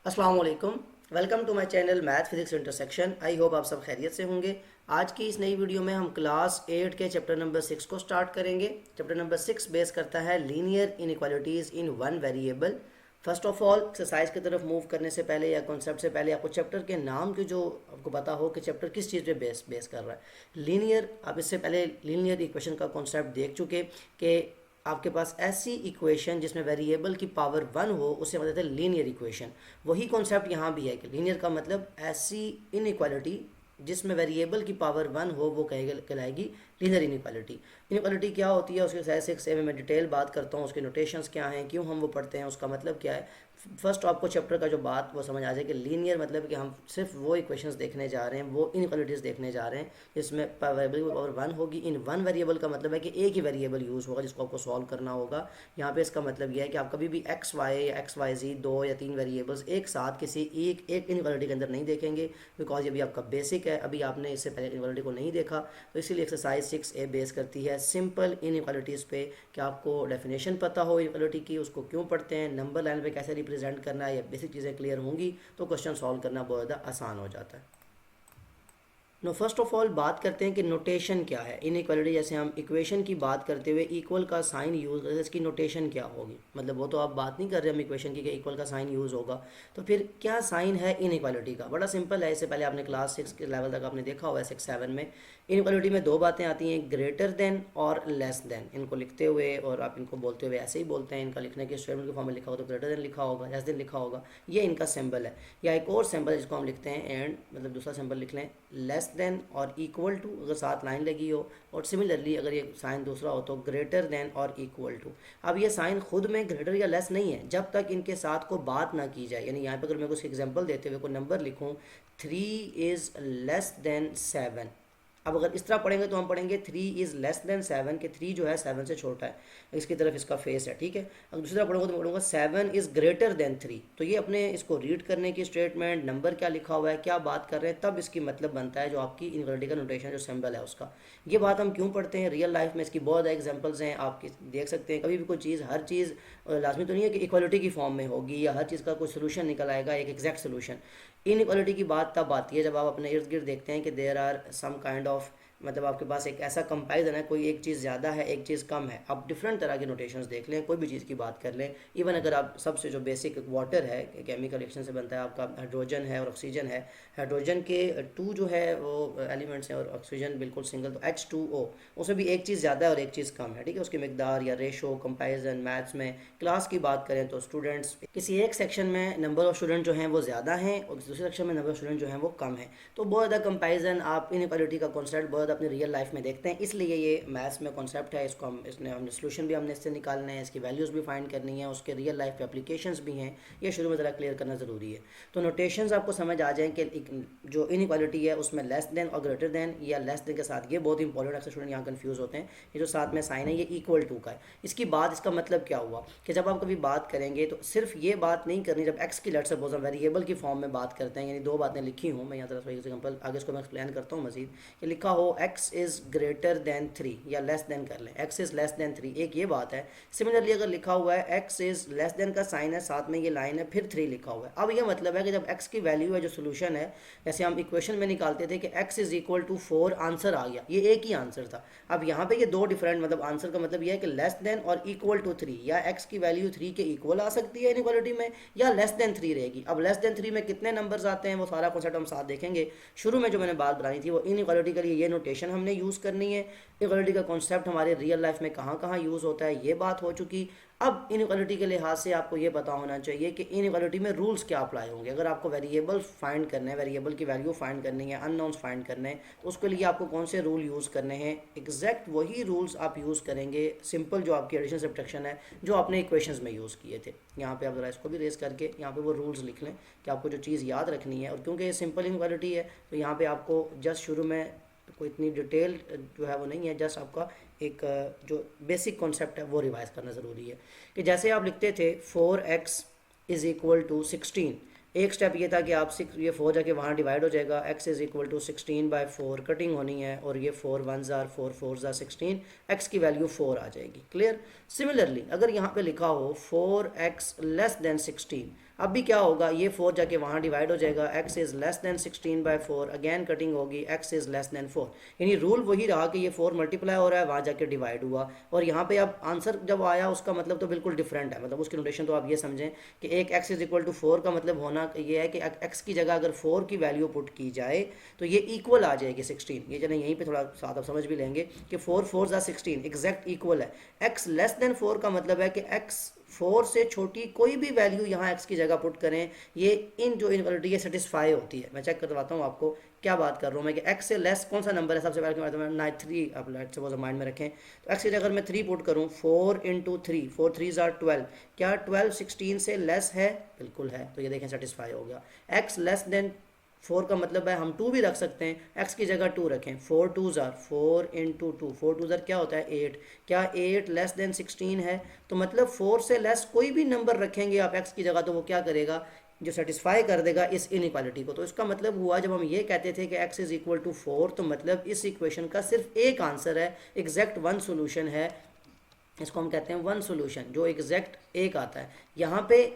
अस्सलाम वालेकुम। Welcome to my channel math physics intersection. I hope आप सब खैरियत से होंगे। आज की इस नई वीडियो में हम क्लास 8 के चैप्टर नंबर 6 को स्टार्ट करेंगे। चैप्टर नंबर 6 बेस करता है linear inequalities in one variable. First of all exercise की तरफ मूव करने से पहले या कॉन्सेप्ट से पहले आपको चैप्टर के नाम की जो आपको पता हो कि चैप्टर किस चीज़ पे बेस बेस कर रहा है। लीनियर, आप इससे पहले लीनियर इक्वेशन का कॉन्सेप्ट देख चुके कि आपके पास ऐसी इक्वेशन जिसमें वेरिएबल की पावर 1 हो उसे बताते हैं लीनियर इक्वेशन। वही कॉन्सेप्ट यहाँ भी है कि लीनियर का मतलब ऐसी इनइक्वालिटी जिसमें वेरिएबल की पावर 1 हो वो कहलाएगी लीनियर इनइक्वालिटी। इनइक्वालिटी क्या होती है उसके एक्सरसाइज 6 में मैं डिटेल बात करता हूँ, उसके नोटेशंस क्या हैं, क्यों हम वो पढ़ते हैं, उसका मतलब क्या है। फर्स्ट आपको चैप्टर का जो बात वो समझ आ जाए कि लीनियर मतलब कि हम सिर्फ वो इक्वेशंस देखने जा रहे हैं, वो इनइक्वालिटीज़ देखने जा रहे हैं जिसमें वेरिएबल की पावर 1 होगी। इन वन वेरिएबल का मतलब है कि एक ही वेरिएबल यूज़ होगा जिसको आपको सॉल्व करना होगा। यहाँ पे इसका मतलब यह है कि आप कभी भी एक्स वाई या एक्स वाई जी 2 या 3 वेरिएबल्स एक साथ किसी एक इनइक्वालिटी के अंदर नहीं देखेंगे, बिकॉज ये भी आपका बेसिक है, अभी आपने इससे पहले इनइक्वालिटी को नहीं देखा। तो इसीलिए एक्सरसाइज 6A बेस करती है सिंपल इनइक्वालिटीज़ पे कि आपको डेफिनेशन पता हो इनइक्वालिटी की, उसको क्यों पढ़ते हैं, नंबर लाइन पे कैसे रिप्रेजेंट करना है, या बेसिक चीज़ें क्लियर होंगी तो क्वेश्चन सॉल्व करना बहुत ज़्यादा आसान हो जाता है। नो फर्स्ट ऑफ ऑल बात करते हैं कि नोटेशन क्या है इनइक्वालिटी। जैसे हम इक्वेशन की बात करते हुए इक्वल का साइन यूज़ करते हैं, इसकी नोटेशन क्या होगी, मतलब वो तो आप बात नहीं कर रहे हम इक्वेशन की कि इक्वल का साइन यूज़ होगा, तो फिर क्या साइन है इनइक्वालिटी का। बड़ा सिंपल है, इससे पहले आपने क्लास 6 के लेवल तक आपने देखा हुआ है 6-7 में। इनइक्वालिटी में दो बातें आती हैं, ग्रेटर देन और लेस देन। इनको लिखते हुए और आप इनको बोलते हुए ऐसे ही बोलते हैं, इनका लिखने के स्टेटमेंट के फॉर्म में लिखा होगा तो ग्रेटर देन लिखा होगा, लेस देन लिखा होगा, ये इनका सिंबल है। या एक और सिंबल जिसको हम लिखते हैं एंड, मतलब दूसरा सिंबल लिख लें लेस देन और इक्वल टू, अगर साथ लाइन लगी हो, और सिमिलरली अगर ये साइन दूसरा हो तो ग्रेटर देन और इक्वल टू। अब ये साइन खुद में ग्रेटर या लेस नहीं है जब तक इनके साथ को बात ना की जाए। यानी यहाँ पे अगर मैं कुछ एग्जांपल देते हुए कोई नंबर लिखूँ 3 इज़ लेस देन 7, अब अगर इस तरह पढ़ेंगे तो हम पढ़ेंगे 3 इज़ लेस देन 7 कि 3 जो है 7 से छोटा है, इसकी तरफ इसका फेस है, ठीक है। अगर दूसरी तरफ पढ़ूंगा तो मैं पढ़ूंगा 7 इज़ ग्रेटर देन 3, तो ये अपने इसको रीड करने की स्टेटमेंट, नंबर क्या लिखा हुआ है, क्या बात कर रहे हैं, तब इसकी मतलब बनता है जो आपकी इनवर्टिकल का नोटेशन जो सिंबल है उसका। ये बात हम क्यों पढ़ते हैं रियल लाइफ में, इसकी बहुत एग्जाम्पल्स हैं, आप देख सकते हैं। कभी भी कोई चीज़, हर चीज़ लाजमी तो नहीं है कि इक्वालिटी की फॉर्म में होगी या हर चीज़ का कोई सोल्यूशन निकल आएगा, एक एग्जैक्ट सोल्यूशन। इनइक्वालिटी की बात तब आती है जब आप अपने इर्द गिर्द देखते हैं कि there are some kind of, मतलब आपके पास एक ऐसा कंपैरिजन है, कोई एक चीज़ ज़्यादा है एक चीज़ कम है। आप डिफरेंट तरह के नोटेशंस देख लें, कोई भी चीज़ की बात कर लें, इवन अगर आप सबसे जो बेसिक वाटर है, केमिकल रिएक्शन से बनता है, आपका हाइड्रोजन है और ऑक्सीजन है। हाइड्रोजन के 2 जो है वो एलिमेंट्स हैं और ऑक्सीजन बिल्कुल सिंगल, तो H2O, उसमें भी एक चीज़ ज़्यादा है और एक चीज़ कम है, ठीक है। उसकी मिकदार या रेशो कंपैरिजन मैथ्स में क्लास की बात करें तो स्टूडेंट्स किसी एक सेक्शन में नंबर ऑफ स्टूडेंट जो हैं वो ज़्यादा हैं और दूसरे सेक्शन में नंबर ऑफ स्टूडेंट जो हैं वो कम है, तो बहुत ज़्यादा कंपैरिजन आप इनइक्वालिटी का कॉन्सेप्ट बहुत अपनी रियल लाइफ में देखते हैं। इसलिए ये मैथ्स में कॉन्सेप्ट है, इसको हम हमने सोल्यूशन भी हमने इससे निकालना है, इसकी वैल्यूज़ भी फाइंड करनी है, उसके रियल लाइफ पे एप्लीकेशंस भी हैं, ये शुरू में ज़रा क्लियर करना ज़रूरी है। तो नोटेशंस आपको समझ आ जाए कि जो इनइक्वालिटी है उसमें लेस देन और ग्रेटर देन या लेस देन के साथ, ये बहुत इंपॉर्टेंट, अक्सर स्टूडेंट यहाँ कन्फ्यूज़ होते हैं। ये जो साथ में साइन है ये इक्वल टू का है। इसकी बात, इसका मतलब क्या हुआ कि जब आप कभी बात करेंगे तो सिर्फ ये बात नहीं करनी, जब एक्स की लेट सपोज हम वेरिएबल की फॉर्म में बात करते हैं, यानी दो बातें लिखी हूँ मैं यहाँ तरफ एग्जाम्पल आगे इसको मैं एक्सप्लेन करता हूँ मजीद, कि लिखा हो एक्स इज़ ग्रेटर देन 3 या लेस देन कर लें, एक्स इज़ लेस देन 3, एक ये बात है। सिमिलरली अगर लिखा हुआ है एक्स इज़ लेस देन का साइन है, साथ में ये लाइन है, फिर 3 लिखा हुआ है, अब ये मतलब है कि जब एक्स की वैल्यू है जो सोल्यूशन है, जैसे हम इक्वेशन में निकालते थे कि x is equal to 4, answer आ गया, ये एक ही आंसर था। अब यहाँ पे ये दो डिफरेंट, मतलब आंसर का मतलब ये है कि लेस देन और इक्वल टू 3, या एक्स की वैल्यू 3 के इक्वल आ सकती है इनइक्वालिटी में, या लेस देन 3 रहेगी। अब लेस देन 3 में कितने नंबर्स आते हैं वो सारा कॉन्सेप्ट हम साथ देखेंगे। शुरू में जो मैंने बात बनाई थी वो इनइक्वालिटी के लिए ये नोटेशन हमने यूज़ करनी है। इनइक्वालिटी का कॉन्सेप्ट हमारे रियल लाइफ में कहाँ कहाँ यूज़ होता है ये बात हो चुकी। अब इनइक्वालिटी के लिहाज से आपको ये पता होना चाहिए कि इनइक्वालिटी में रूल्स क्या अप्लाई होंगे। अगर आपको वेरिएबल फाइंड करना है, वेरिएबल की वैल्यू फाइंड करनी है, अननोन्स फाइंड करने हैं, तो उसके लिए आपको कौन से रूल यूज़ करने हैं, एग्जैक्ट वही रूल्स आप यूज़ करेंगे, सिंपल जो आपकी एडिशन सब्ट्रैक्शन है जो आपने इक्वेशंस में यूज़ किए थे। यहाँ पे आप ज़रा इसको भी रेस करके यहाँ पे वो रूल्स लिख लें कि आपको जो चीज़ याद रखनी है। और क्योंकि ये सिंपल इनइक्वालिटी है तो यहाँ पे आपको जस्ट शुरू में कोई इतनी डिटेल जो है वो नहीं है, जस्ट आपका एक जो बेसिक कॉन्सेप्ट है वो रिवाइज करना ज़रूरी है। कि जैसे आप लिखते थे 4x इज़ इक्वल टू 16, एक स्टेप ये था कि आप 6, ये 4 जाके वहाँ डिवाइड हो जाएगा, x is equal to 16/4, cutting होनी है और ये 4 1s are 4 4s are 16, x की वैल्यू 4 आ जाएगी। क्लियर। सिमिलरली अगर यहाँ पे लिखा हो 4x लेस देन 16, अभी क्या होगा, ये 4 जाके वहाँ डिवाइड हो जाएगा, x is less then 16/4, again cutting होगी, x इज़ लेस देन 4। यानी रूल वही रहा कि ये 4 मल्टीप्लाई हो रहा है, वहाँ जाके डिवाइड हुआ, और यहाँ पे अब आंसर जब आया उसका मतलब तो बिल्कुल डिफरेंट है। मतलब उसकी नोटेशन तो आप ये समझें कि एक x इज इक्वल टू 4 का मतलब होना ये है कि x की जगह अगर 4 की वैल्यू पुट की जाए तो ये इक्वल आ जाएगी 16। ये चलें यहीं पे थोड़ा साथ आप समझ भी लेंगे कि 4 4 ज़ा 16 एग्जैक्ट इक्वल है। x लेस देन 4 का मतलब है कि x 4 से छोटी कोई भी वैल्यू यहाँ x की जगह पुट करें, ये इन जो इनक्वालिटी है सेटिस्फाई होती है। मैं चेक करवाता हूँ आपको क्या बात कर रहा हूँ मैं कि x से लेस कौन सा नंबर है। सबसे पहले मैं 3 आप लेट सपोज माइंड में रखें, तो x की जगह मैं 3 पुट करूँ, 4 इंटू 3, 4 3 ज़ार 12, क्या 12 16 से लेस है? बिल्कुल है, तो ये देखें सेटिस्फाई हो गया। x लेस देन 4 का मतलब है हम 2 भी रख सकते हैं, x की जगह 2 रखें, 4 2 ज़ार 4 इंटू 2, 4 2 ज़ार क्या होता है 8, क्या 8 लेस देन 16 है? तो मतलब 4 से लेस कोई भी नंबर रखेंगे आप x की जगह तो वो क्या करेगा, जो सेटिस्फाई कर देगा इस इनइक्वालिटी को। तो इसका मतलब हुआ जब हम ये कहते थे कि x इज़ इक्वल टू 4, तो मतलब इस इक्वेशन का सिर्फ एक आंसर है, एग्जैक्ट वन सोल्यूशन है, इसको हम कहते हैं वन सोल्यूशन, जो एग्जैक्ट एक आता है। यहाँ पे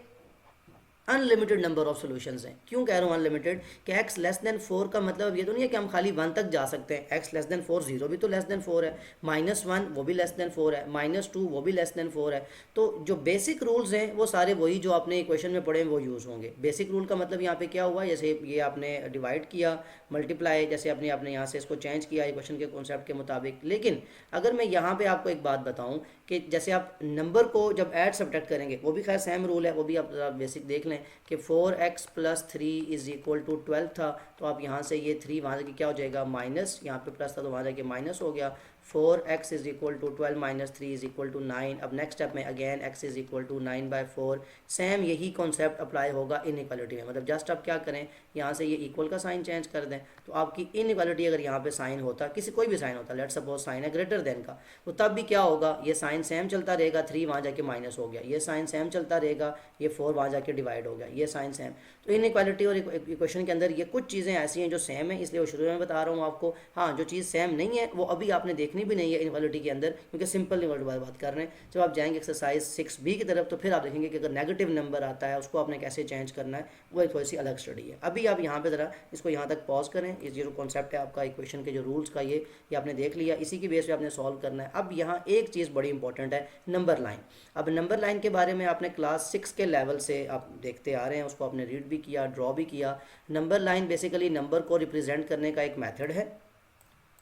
अनलिमिटेड नंबर ऑफ सॉल्यूशंस हैं। क्यों कह रहा हूँ अनलिमिटेड? कि x लेस देन 4 का मतलब ये तो नहीं है कि हम खाली 1 तक जा सकते हैं। x लेस देन 4, 0 भी तो लेस देन 4 है, -1 वो भी लेस देन 4 है, -2 वो भी लेस देन 4 है। तो जो बेसिक रूल्स हैं वो सारे वही जो आपने इक्वेशन में पढ़े हैं वो यूज़ होंगे। बेसिक रूल का मतलब यहाँ पे क्या हुआ, जैसे ये आपने डिवाइड किया, मल्टीप्लाई, जैसे आपने यहाँ से इसको चेंज किया इक्वेशन के कॉन्सेप्ट के मुताबिक। लेकिन अगर मैं यहाँ पे आपको एक बात बताऊँ कि जैसे आप नंबर को जब ऐड सब्ट्रैक्ट करेंगे, वो भी खैर सेम रूल है, वो भी आप बेसिक देख लें कि 4x plus 3 is equal to 12 था, तो आप यहाँ से ये 3 वहाँ से क्या हो जाएगा माइनस, यहाँ पे प्लस था तो वहाँ जाके माइनस हो गया। 4x is equal to 12 minus 3 is equal to 9। अब नेक्स्ट स्टेप में again x is equal to 9/4। Same यही कॉन्सेप्ट अप्लाई होगा इनइक्वालिटी में। मतलब जस्ट आप क्या करें, यहाँ से ये इक्वल का साइन चेंज कर दें, तो आपकी इनइक्वालिटी अगर यहाँ पे साइन होता, किसी कोई भी साइन होता, लेट सपोज साइन है ग्रेटर देन का, तो तब भी क्या होगा, ये साइन सेम चलता रहेगा, 3 वहाँ जाके माइनस हो गया, ये साइन सेम चलता रहेगा, ये 4 वहाँ जाके डिवाइड हो गया, ये साइन सेम। तो इनइक्वालिटी और इक्वेशन के अंदर ये कुछ चीज़ें ऐसी हैं जो सेम है, इसलिए वो शुरू में बता रहा हूँ आपको। हाँ, जो चीज़ सेम नहीं है वो अभी आपने देखनी भी नहीं है इनइक्वालिटी के अंदर, क्योंकि सिंपल इनइक्वालिटी बात कर रहे हैं। जब आप जाएंगे एक्सरसाइज 6b की तरफ, तो फिर आप देखेंगे कि अगर नेगेटिव नंबर आता है उसको आपने कैसे चेंज करना है, वो एक थोड़ी सी अलग स्टडी है। अभी आप यहाँ पे ज़रा इसको यहाँ तक पॉज करें। ये जो कॉन्सेप्ट है आपका इक्वेशन के जो रूल्स का, ये आपने देख लिया, इसी की बेस पे आपने सॉल्व करना है। अब यहाँ एक चीज़ बड़ी इंपॉर्टेंट है, नंबर लाइन। अब नंबर लाइन के बारे में आपने क्लास 6 के लेवल से आप देखते आ रहे हैं, उसको आपने रीड भी किया, ड्रॉ भी किया। नंबर लाइन बेसिकली नंबर को रिप्रेजेंट करने का एक मेथड है,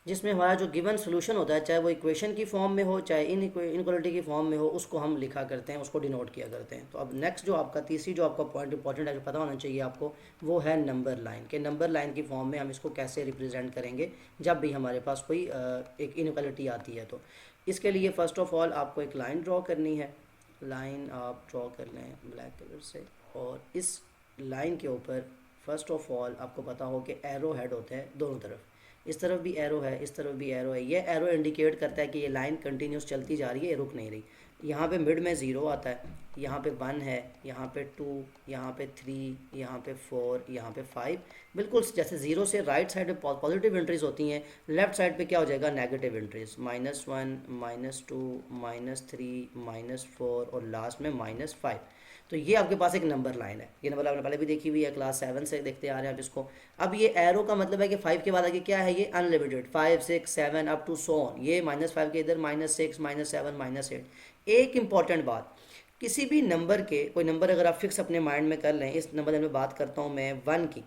जिसमें हमारा जो गिवन सोल्यूशन होता है, चाहे वो इक्वेशन की फॉर्म में हो चाहे इनइक्वालिटी की फॉर्म में हो, उसको हम लिखा करते हैं, उसको डिनोट किया करते हैं। तो अब नेक्स्ट जो आपका तीसरी जो आपका पॉइंट इंपॉर्टेंट है, जो पता होना चाहिए आपको, वो है नंबर लाइन। के नंबर लाइन की फॉर्म में हम इसको कैसे रिप्रेजेंट करेंगे जब भी हमारे पास कोई एक इनइक्वालिटी आती है। तो इसके लिए फ़र्स्ट ऑफ ऑल आपको एक लाइन ड्रॉ करनी है। लाइन आप ड्रॉ कर लें ब्लैक कलर से, और इस लाइन के ऊपर फर्स्ट ऑफ ऑल आपको पता हो कि एरो हेड होता है दोनों तरफ, इस तरफ भी एरो है, इस तरफ भी एरो है। ये एरो इंडिकेट करता है कि ये लाइन कंटिन्यूस चलती जा रही है, ये रुक नहीं रही। यहाँ पे मिड में 0 आता है, यहाँ पे 1 है, यहाँ पे 2, यहाँ पे 3, यहाँ पे 4, यहाँ पे 5। बिल्कुल जैसे 0 से राइट साइड पे पॉजिटिव एंट्रीज होती हैं, लेफ्ट साइड पे क्या हो जाएगा नेगेटिव एंट्रीज, -1, -2, -3, -4 और लास्ट में -5। तो ये आपके पास एक नंबर लाइन है। ये नंबर आपने पहले भी देखी हुई है, क्लास 7 से देखते आ रहे हैं आप इसको। अब ये एरो का मतलब है कि 5 के बाद आगे क्या है, ये unlimited, 5 6 7 up to so on. ये -5 के इधर -6 -7 -8। एक इंपॉर्टेंट बात, किसी भी नंबर के, कोई नंबर अगर आप फिक्स अपने माइंड में कर लें, इस नंबर में बात करता हूँ मैं 1 की,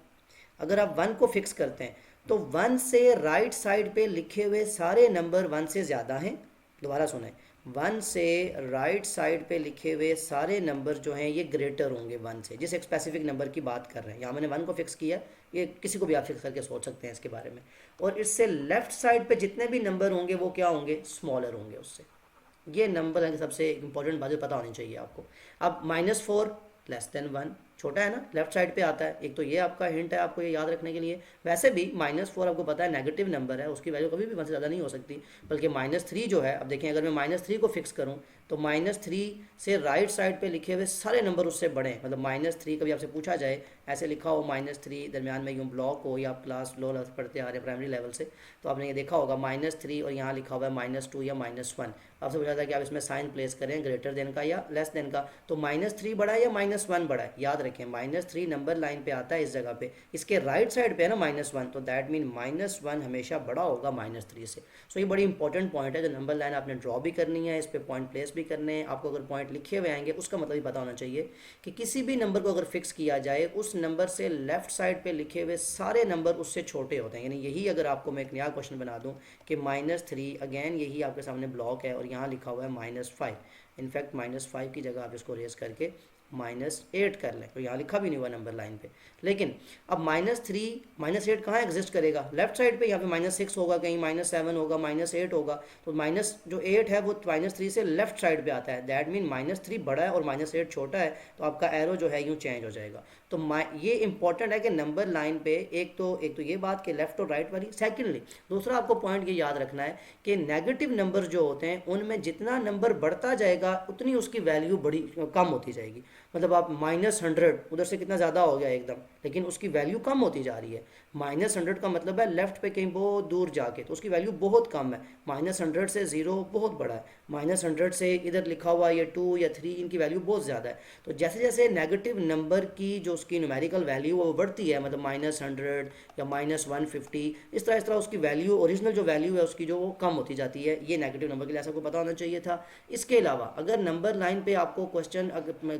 अगर आप 1 को फिक्स करते हैं तो 1 से राइट साइड पे लिखे हुए सारे नंबर 1 से ज़्यादा हैं। दोबारा सुने, 1 से राइट साइड पे लिखे हुए सारे नंबर जो हैं ये ग्रेटर होंगे 1 से, जिस एक स्पेसिफिक नंबर की बात कर रहे हैं। यहाँ मैंने 1 को फिक्स किया, ये किसी को भी आप फिक्स करके सोच सकते हैं इसके बारे में। और इससे लेफ्ट साइड पे जितने भी नंबर होंगे वो क्या होंगे, स्मॉलर होंगे उससे। ये नंबर है सबसे इंपॉर्टेंट बात पता होनी चाहिए आपको। अब -4 लेस देन 1, छोटा है ना, लेफ्ट साइड पे आता है। एक तो ये आपका हिंट है आपको ये याद रखने के लिए। वैसे भी -4 आपको पता है नेगेटिव नंबर है, उसकी वैल्यू कभी भी 1 से ज़्यादा नहीं हो सकती। बल्कि -3 जो है, अब देखें अगर मैं -3 को फिक्स करूं तो -3 से राइट साइड पे लिखे हुए सारे नंबर उससे बड़े हैं। मतलब -3 कभी आपसे पूछा जाए, ऐसे लिखा हो -3 दरमियान में यूँ ब्लॉक हो, या आप क्लास लो पढ़ते आ रहे हैं प्राइमरी लेवल से, तो आपने ये देखा होगा -3 और यहाँ लिखा हुआ है -2 या -1। आपसे पूछा था कि आप इसमें साइन प्लेस करें ग्रेटर देन का या लेस देन का, तो -3 बड़ा है या -1 बड़ा है, याद रखें -3 नंबर लाइन पे आता है इस जगह पे, इसके राइट साइड पे है ना -1, तो दैट मीन -1 हमेशा बड़ा होगा -3 से। सो ये बड़ी इंपॉर्टेंट पॉइंट है, जो नंबर लाइन आपने ड्रॉ भी करनी है, इस पर पॉइंट प्लेस भी करने हैं। आपको अगर पॉइंट लिखे हुए आएंगे उसका मतलब ही पता होना चाहिए कि किसी भी नंबर को अगर फिक्स किया जाए, उस नंबर से लेफ्ट साइड पे लिखे हुए सारे नंबर उससे छोटे होते हैं। यानी यही अगर आपको मैं एक नया क्वेश्चन बना दूं कि -3, अगेन यही आपके सामने ब्लॉक है और यहाँ लिखा हुआ है -5, इनफैक्ट -5 की जगह आप इसको रेस करके -8 कर लें, तो यहाँ लिखा भी नहीं हुआ नंबर लाइन पे। लेकिन अब -3 -8 कहाँ एग्जिस्ट करेगा? लेफ्ट साइड पे, यहाँ पे -6 होगा, कहीं -7 होगा, -8 होगा। तो माइनस जो 8 है वो -3 से लेफ्ट साइड पे आता है, दैट मीन -3 बड़ा है और -8 छोटा है, तो आपका एरो जो है यूँ चेंज हो जाएगा। तो ये इंपॉर्टेंट है कि नंबर लाइन पे एक तो ये बात कि लेफ्ट और राइट वाली। सेकेंडली दूसरा आपको पॉइंट ये याद रखना है कि नेगेटिव नंबर जो होते हैं उनमें जितना नंबर बढ़ता जाएगा उतनी उसकी वैल्यू बड़ी कम होती जाएगी। मतलब आप -100 उधर से कितना ज़्यादा हो गया एकदम, लेकिन उसकी वैल्यू कम होती जा रही है। -100 का मतलब है लेफ्ट पे कहीं बहुत दूर जाके, तो उसकी वैल्यू बहुत कम है। -100 से 0 बहुत बड़ा है, -100 से इधर लिखा हुआ ये 2 या 3, इनकी वैल्यू बहुत ज़्यादा है। तो जैसे जैसे नेगेटिव नंबर की जो उसकी न्यूमेरिकल वैल्यू वो बढ़ती है, मतलब -100 या -150, इस तरह उसकी वैल्यू, ओरिजिनल जो वैल्यू है उसकी जो वो कम होती जाती है। ये नेगेटिव नंबर के लिए ऐसा को पता होना चाहिए था। इसके अलावा अगर नंबर लाइन पे आपको क्वेश्चन,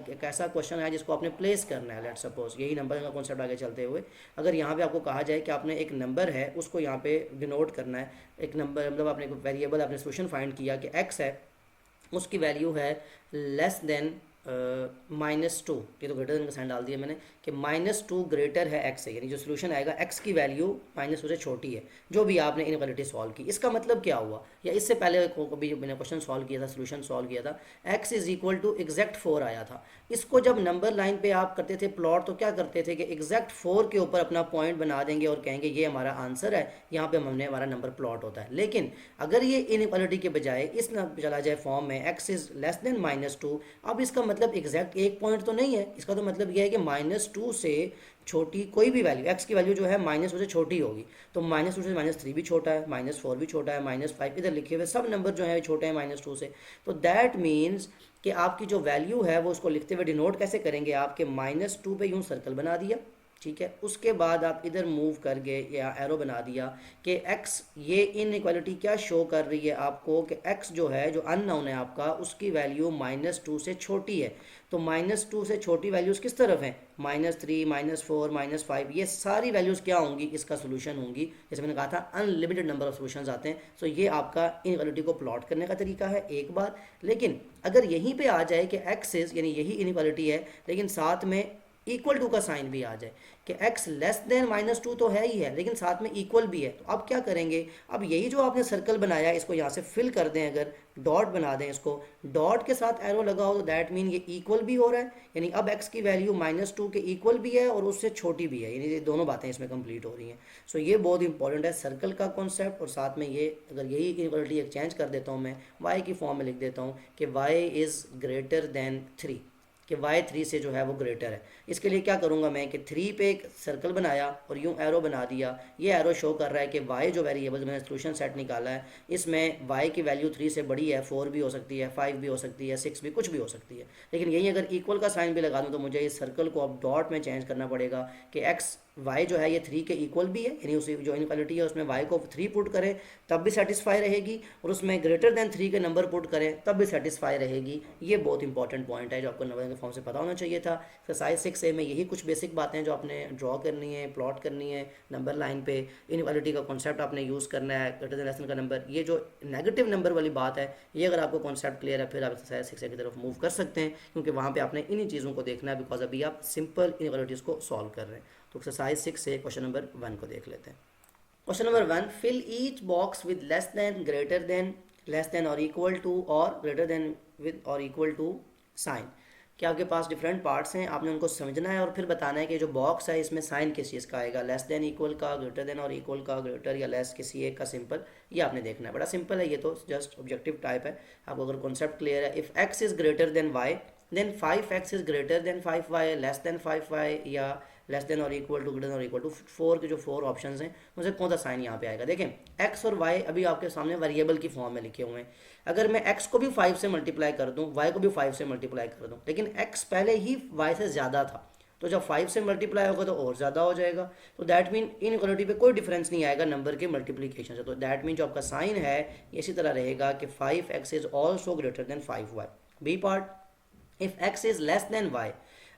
एक ऐसा क्वेश्चन है जिसको आपने प्लेस करना है, लेट सपोज यही नंबर का कॉन्सेप्ट आगे चलते हुए, अगर यहाँ पे आपको कहा जाए कि आपने एक नंबर है उसको यहाँ पे डिनोट करना है, एक नंबर मतलब आपने एक वेरिएबल, आपने सोल्यूशन फाइंड किया कि x है, उसकी वैल्यू है लेस देन -2, ये तो ग्रेटर देन का साइन डाल दिया मैंने कि -2 ग्रेटर है x से, यानी जो सोल्यूशन आएगा x की वैल्यू -2 से छोटी है, जो भी आपने इनक्वालिटी सॉल्व की। इसका मतलब क्या हुआ, या इससे पहले कभी मैंने क्वेश्चन सॉल्व किया था, सोल्यूशन सॉल्व किया था, x is equal to exact 4 आया था। इसको जब नंबर लाइन पे आप करते थे प्लॉट, तो क्या करते थे कि एग्जैक्ट 4 के ऊपर अपना पॉइंट बना देंगे और कहेंगे ये हमारा आंसर है, यहाँ पे हमने हमारा नंबर प्लॉट होता है। लेकिन अगर ये इनइक्वालिटी के बजाय इस चला जाए फॉर्म में x इज लेस देन -2, अब इसका मतलब एग्जैक्ट एक पॉइंट तो नहीं है, इसका तो मतलब यह है कि -2 से छोटी कोई भी वैल्यू, x की वैल्यू जो है -2 से छोटी होगी। तो -2 से -3 भी छोटा है, -4 भी छोटा है, -5 इधर लिखे हुए सब नंबर जो है छोटे हैं -2 से। तो दैट मीन्स कि आपकी जो वैल्यू है वो उसको लिखते हुए डिनोट कैसे करेंगे, आपके -2 पे यूँ सर्कल बना दिया, ठीक है। उसके बाद आप इधर मूव कर गए या एरो बना दिया कि x, ये इनइक्वालिटी क्या शो कर रही है आपको कि x जो है, जो अननोन है आपका, उसकी वैल्यू -2 से छोटी है। तो -2 से छोटी वैल्यूज़ किस तरफ हैं, -3, -4, -5, ये सारी वैल्यूज़ क्या होंगी, इसका सोल्यूशन होंगी। जैसे मैंने कहा था अनलिमिटेड नंबर ऑफ सोल्यूशंस आते हैं। सो ये आपका इनइक्वालिटी को प्लॉट करने का तरीका है एक बार। लेकिन अगर यहीं पे आ जाए कि x इज, यानी यही इनइक्वालिटी है, लेकिन साथ में इक्वल टू का साइन भी आ जाए कि x लेस देन -2 तो है ही है, लेकिन साथ में इक्वल भी है, तो अब क्या करेंगे, अब यही जो आपने सर्कल बनाया इसको यहाँ से फिल कर दें, अगर डॉट बना दें, इसको डॉट के साथ एरो लगाओ, तो दैट मीन ये इक्वल भी हो रहा है, यानी अब x की वैल्यू -2 के इक्वल भी है और उससे छोटी भी है, यानी ये दोनों बातें इसमें कंप्लीट हो रही हैं। सो ये बहुत इंपॉर्टेंट है सर्कल का कॉन्सेप्ट। और साथ में ये, अगर यही इक्वलिटी एक्सचेंज कर देता हूँ मैं, y की फॉर्म में लिख देता हूँ कि y इज़ ग्रेटर देन 3, कि y 3 से जो है वो ग्रेटर है। इसके लिए क्या करूँगा मैं कि 3 पे एक सर्कल बनाया और यूँ एरो बना दिया। ये एरो शो कर रहा है कि y जो वेरिएबल मैंने सोल्यूशन सेट निकाला है, इसमें y की वैल्यू 3 से बड़ी है, 4 भी हो सकती है, 5 भी हो सकती है, 6 भी, कुछ भी हो सकती है। लेकिन यही अगर इक्वल का साइन भी लगा दूँ तो मुझे इस सर्कल को अब डॉट में चेंज करना पड़ेगा कि y जो है ये 3 के इक्वल भी है, यानी उसी जो इनइक्वालिटी है उसमें y को 3 पुट करें तब भी सेटिस्फाई रहेगी, और उसमें ग्रेटर देन 3 के नंबर पुट करें तब भी सेटिस्फाई रहेगी। ये बहुत इंपॉर्टेंट पॉइंट है जो आपको नंबर के फॉर्म से पता होना चाहिए था। एक्सरसाइज 6A में यही कुछ बेसिक बातें जो आपने ड्रॉ करनी है, प्लॉट करनी है नंबर लाइन पे, इनइक्वालिटी का कॉन्सेप्ट आपने यूज़ करना है, ग्रेटर देन लेस देन का नंबर, ये जो नेगेटिव नंबर वाली बात है, ये अगर आपको कॉन्सेप्ट क्लियर है फिर आप एक्सरसाइज 6A की तरफ मूव कर सकते हैं, क्योंकि वहाँ पर आपने इन्हीं चीज़ों को देखना है, बिकॉज अभी आप सिंपल इनइक्वालिटीज़ को सॉल्व कर रहे हैं। तो एक्सरसाइज 6 से क्वेश्चन नंबर 1 को देख लेते हैं। Question number 1, fill each box with less than, greater than, less than और इक्वल टू, और ग्रेटर देन विद और इक्वल टू साइन। कि आपके पास डिफरेंट पार्ट्स हैं, आपने उनको समझना है और फिर बताना है कि जो बॉक्स है इसमें साइन किस चीज़ का आएगा, लेस देन इक्वल का, ग्रेटर देन और इक्वल का, ग्रेटर या लेस किसी एक का, सिंपल, ये आपने देखना है। बड़ा सिंपल है ये, तो जस्ट ऑब्जेक्टिव टाइप है। आपको अगर कॉन्सेप्ट क्लियर है, if x is greater than y then 5x is greater than 5y, less than 5y, या लेस देन और इक्वल टू, ग्रेटर देन और इक्वल टू, 4 के जो 4 ऑप्शंस हैं उनसे कौन सा साइन यहाँ पे आएगा। देखें x और y अभी आपके सामने वेरिएबल की फॉर्म में लिखे हुए हैं। अगर मैं x को भी 5 से मल्टीप्लाई कर दूँ, y को भी 5 से मल्टीप्लाई कर दूँ, लेकिन x पहले ही y से ज़्यादा था, तो जब 5 से मल्टीप्लाई होगा तो और ज़्यादा हो जाएगा। तो दैट मीन इनइक्वालिटी पे कोई डिफरेंस नहीं आएगा नंबर के मल्टीप्लीकेशन से। तो दैट मीन जो आपका साइन है इसी तरह रहेगा कि 5x is also greater than 5y। B part, if x is less than y,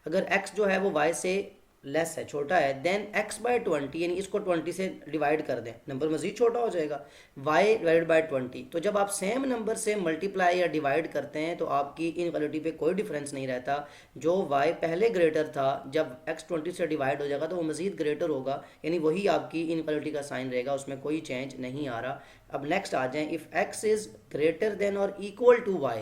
अगर x जो है वो y से लेस है, छोटा है, देन x बाय 20, यानी इसको 20 से डिवाइड कर दें, नंबर मजीद छोटा हो जाएगा, y डिवाइड बाय 20। तो जब आप सेम नंबर से मल्टीप्लाई या डिवाइड करते हैं तो आपकी इनइक्वालिटी पे कोई डिफरेंस नहीं रहता। जो y पहले ग्रेटर था, जब x 20 से डिवाइड हो जाएगा तो वो मजीद ग्रेटर होगा, यानी वही आपकी इनइक्वालिटी का साइन रहेगा, उसमें कोई चेंज नहीं आ रहा। अब नेक्स्ट आ जाएं, if x is greater than और इक्वल टू y,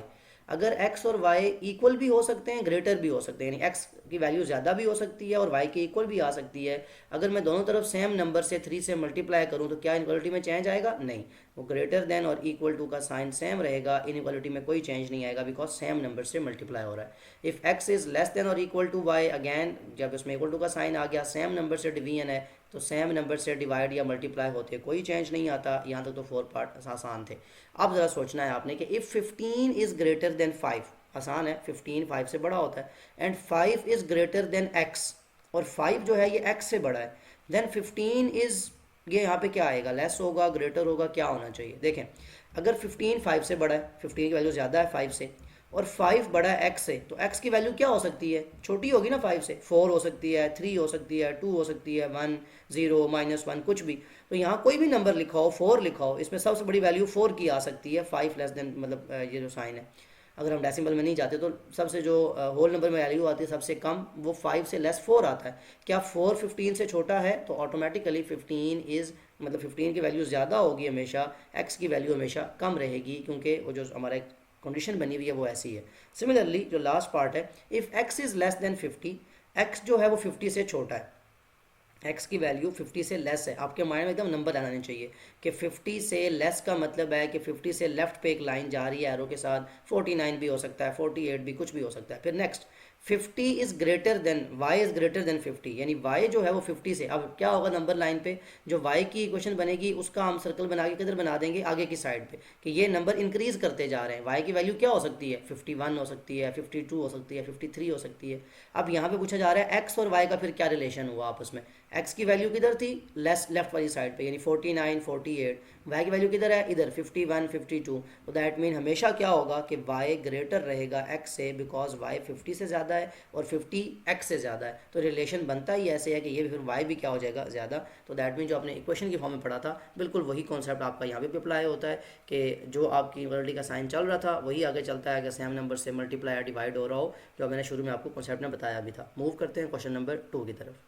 अगर x और y इक्वल भी हो सकते हैं, ग्रेटर भी हो सकते हैं, यानी x की वैल्यू ज़्यादा भी हो सकती है और y के इक्वल भी आ सकती है। अगर मैं दोनों तरफ सेम नंबर से 3 से मल्टीप्लाई करूं तो क्या इनइक्वालिटी में चेंज आएगा? नहीं, वो ग्रेटर देन और इक्वल टू का साइन सेम रहेगा, इनइक्वालिटी में कोई चेंज नहीं आएगा, बिकॉज सेम नंबर से मल्टीप्लाई हो रहा है। If x is less than और इक्वल टू y, अगैन जब इसमें इक्वल टू का साइन आ गया, सेम नंबर से डिवीजन है, तो सेम नंबर से डिवाइड या मल्टीप्लाई होते कोई चेंज नहीं आता। यहाँ तक तो 4 पार्ट आसान थे। अब ज़रा सोचना है आपने कि इफ़ 15 इज़ ग्रेटर देन 5, आसान है, 15 5 से बड़ा होता है, and 5 is greater then x, और 5 जो है ये x से बड़ा है, देन 15 इज़, ये यहाँ पे क्या आएगा? लेस होगा, ग्रेटर होगा, क्या होना चाहिए? देखें, अगर 15 5 से बड़ा है, 15 की वैल्यू ज़्यादा है 5 से, और 5 बड़ा है x से, तो x की वैल्यू क्या हो सकती है? छोटी होगी ना 5 से, 4 हो सकती है, 3 हो सकती है, 2 हो सकती है, 1 0 -1 कुछ भी। तो यहाँ कोई भी नंबर लिखा हो, 4 लिखा हो, इसमें सबसे बड़ी वैल्यू 4 की आ सकती है, 5 लेस देन, मतलब ये जो साइन है, अगर हम डेसिमल में नहीं जाते तो सबसे जो होल नंबर में वैल्यू आती है सबसे कम, वो 5 से लेस 4 आता है। क्या 4 15 से छोटा है? तो ऑटोमेटिकली 15 इज़, मतलब 15 की वैल्यू ज़्यादा होगी हमेशा, x की वैल्यू हमेशा कम रहेगी, क्योंकि वो जो हमारा एक कंडीशन बनी हुई है वो ऐसी है। सिमिलरली जो लास्ट पार्ट है, if x is less then 50, x जो है वो 50 से छोटा है, x की वैल्यू 50 से लेस है, आपके माइंड में एकदम नंबर आना चाहिए कि 50 से लेस का मतलब है कि 50 से लेफ्ट पे एक लाइन जा रही है एरो के साथ, 49 भी हो सकता है, 48 भी, कुछ भी हो सकता है। फिर next, 50 is greater than, y is greater then 50, यानी y जो है वो 50 से, अब क्या होगा नंबर लाइन पे, जो y की इक्वेशन बनेगी उसका हम सर्कल बना के किधर बना देंगे? आगे की साइड पे, कि ये नंबर इंक्रीज करते जा रहे हैं। y की वैल्यू क्या हो सकती है? 51 हो सकती है, 52 हो सकती है, 53 हो सकती है। अब यहाँ पे पूछा जा रहा है x और y का फिर क्या रिलेशन हुआ आपस में? x की वैल्यू किधर थी? लेफ्ट वाली साइड पे, यानी 49 48, y की वैल्यू किधर है? इधर 51 52। तो दैट मीन हमेशा क्या होगा कि y ग्रेटर रहेगा x से, बिकॉज y 50 से ज़्यादा है और 50 x से ज़्यादा है। तो रिलेशन बनता ही ऐसे है कि ये फिर y भी क्या हो जाएगा? ज़्यादा। तो दैट मीन जो आपने इक्वेशन की फॉर्म में पढ़ा था, बिल्कुल वही कॉन्सेप्ट आपका यहाँ पे अप्लाई होता है कि जो आपकी इक्वालिटी का साइन चल रहा था वही आगे चलता है अगर सेम नंबर से मल्टीप्लाई या डिवाइड हो रहा हो, जो मैंने शुरू में आपको कॉन्सेप्ट में बताया भी था। मूव करते हैं क्वेश्चन नंबर 2 की तरफ।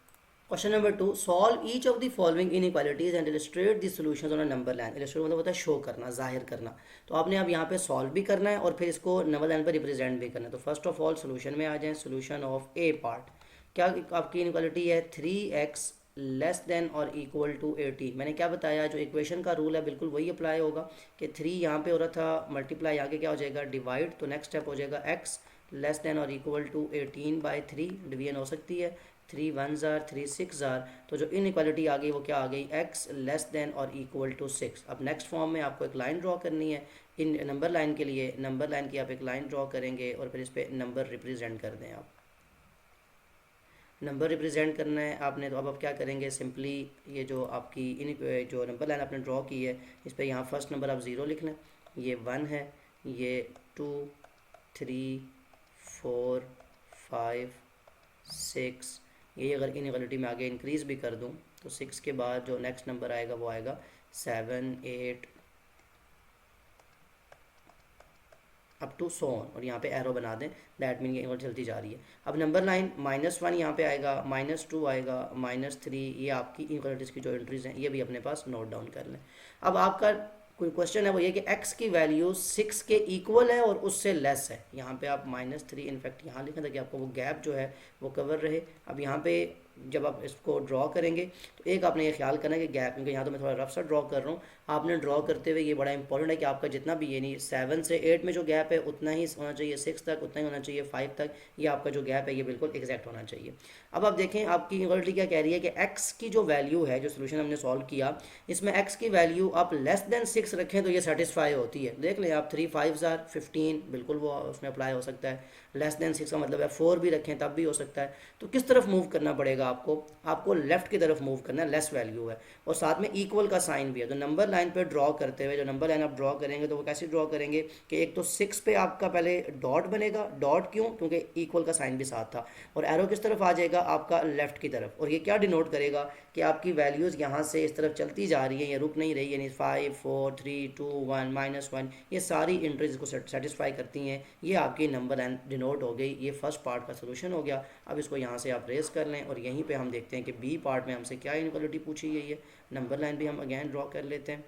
Question number 2, solve each of the following inequalities and illustrate the solutions on a number line. Illustrate मतलब होता है शो करना, जाहिर करना। तो आपने अब यहाँ पे सॉल्व भी करना है और फिर इसको नंबर लाइन पर रिप्रेजेंट भी करना है। तो फर्स्ट ऑफ ऑल सोल्यूशन में आ जाएं। सोल्यूशन ऑफ ए पार्ट, क्या आपकी इनइक्वालिटी है? 3x लेस देन और इक्वल टू 18। मैंने क्या बताया, जो इक्वेशन का रूल है बिल्कुल वही अप्लाई होगा कि 3 यहाँ पे हो रहा था मल्टीप्लाई, आगे क्या हो जाएगा? डिवाइड। तो नेक्स्ट स्टेप हो जाएगा x लेस देन और इक्वल टू 18/3, डिवीजन हो सकती है, 3 1 जार 3 6 जार। तो जो इनइक्वालिटी आ गई वो क्या आ गई? x लेस देन और इक्वल टू 6। अब नेक्स्ट फॉर्म में आपको एक लाइन ड्रॉ करनी है इन नंबर लाइन के लिए। नंबर लाइन की आप एक लाइन ड्रॉ करेंगे और फिर इस पर नंबर रिप्रेजेंट कर दें। आप नंबर रिप्रेजेंट करना है आपने, तो अब आप क्या करेंगे? सिंपली ये जो आपकी इन जो नंबर लाइन आपने ड्रॉ की है, इस पर यहाँ फर्स्ट नंबर आप 0 लिख लें, ये 1 है, ये 2 3 4 5 6, ये अगर इनइक्वालिटी में आगे इंक्रीज़ भी कर दूं तो 6 के बाद जो नेक्स्ट नंबर आएगा वो आएगा 7 8 अप टू सो ऑन, और यहाँ पे एरो बना दें, दैट मीन ये इनवर्ट चलती जा रही है। अब नंबर लाइन -1 यहाँ पे आएगा, -2 आएगा, -3, ये आपकी इनइक्वालिटीज़ की जो एंट्रीज हैं ये भी अपने पास नोट डाउन कर लें। अब आपका कोई क्वेश्चन है वो ये कि x की वैल्यू 6 के इक्वल है और उससे लेस है। यहाँ पे आप -3 इनफैक्ट यहाँ लिखें ताकि आपको वो गैप जो है वो कवर रहे। अब यहाँ पे जब आप इसको ड्रॉ करेंगे तो एक आपने ये ख्याल करना है कि गैप, क्योंकि यहाँ तो मैं थोड़ा रफ सा ड्रॉ कर रहा हूँ, आपने ड्रॉ करते हुए ये बड़ा इंपॉर्टेंट है कि आपका जितना भी, ये नहीं 7 से 8 में जो गैप है उतना ही होना चाहिए, 6 तक उतना ही होना चाहिए, 5 तक ये आपका जो गैप है ये बिल्कुल एग्जैक्ट होना चाहिए। अब आप देखें आपकी इनइक्वालिटी क्या कह रही है कि x की जो वैल्यू है, जो सोल्यूशन हमने सॉल्व किया, इसमें x की वैल्यू आप लेस देन 6 रखें तो ये सेटिस्फाई होती है। देख लें आप, 3 5 जार 15, बिल्कुल वो उसमें अप्लाई हो सकता है। लेस देन 6 का मतलब है 4 भी रखें तब भी हो सकता है। तो किस तरफ मूव करना पड़ेगा आपको, आपको लेफ्ट की तरफ मूव करना है, लेस वैल्यू है और साथ में इक्वल का साइन भी है। तो नंबर लाइन पे ड्रॉ करते हुए, जो नंबर लाइन आप ड्रॉ करेंगे तो वो कैसे ड्रॉ करेंगे कि एक तो 6 पे आपका पहले डॉट बनेगा, डॉट क्यों, क्योंकि इक्वल का साइन भी साथ था, और एरो किस तरफ आ जाएगा आपका लेफ्ट की तरफ। और ये क्या डिनोट करेगा कि आपकी वैल्यूज़ यहाँ से इस तरफ चलती जा रही है, ये रुक नहीं रही, यानी 5 4 3 2 1 -1, ये सारी एंट्रीज को सेटिस्फाई करती हैं। ये आपकी नंबर लाइन डिनोट हो गई। ये फर्स्ट पार्ट का सोल्यूशन हो गया। अब इसको यहाँ से आप रेस कर लें और यहीं पे हम देखते हैं कि बी पार्ट में हमसे क्या इनक्वालिटी पूछी गई है। नंबर लाइन भी हम अगेन ड्रॉ कर लेते हैं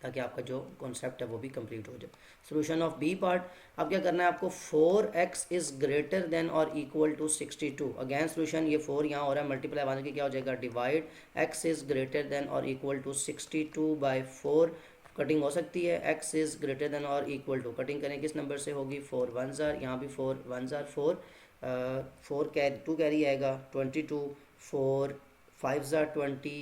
ताकि आपका जो कॉन्सेप्ट है वो भी कंप्लीट हो जाए। सोल्यूशन ऑफ बी पार्ट, अब क्या करना है आपको, 4x इज़ ग्रेटर देन और इक्वल टू 62। अगेन सोल्यूशन, ये 4 यहाँ हो रहा है, मल्टीप्लाई वन की क्या हो जाएगा, divide x is greater than और इक्वल टू 62/4। कटिंग हो सकती है, x इज़ ग्रेटर देन और इक्वल टू, कटिंग करें किस नंबर से होगी, 4 1s are, यहाँ भी 4 1s are 4, 4 2 कैरी आएगा 22, 4 5s are 20,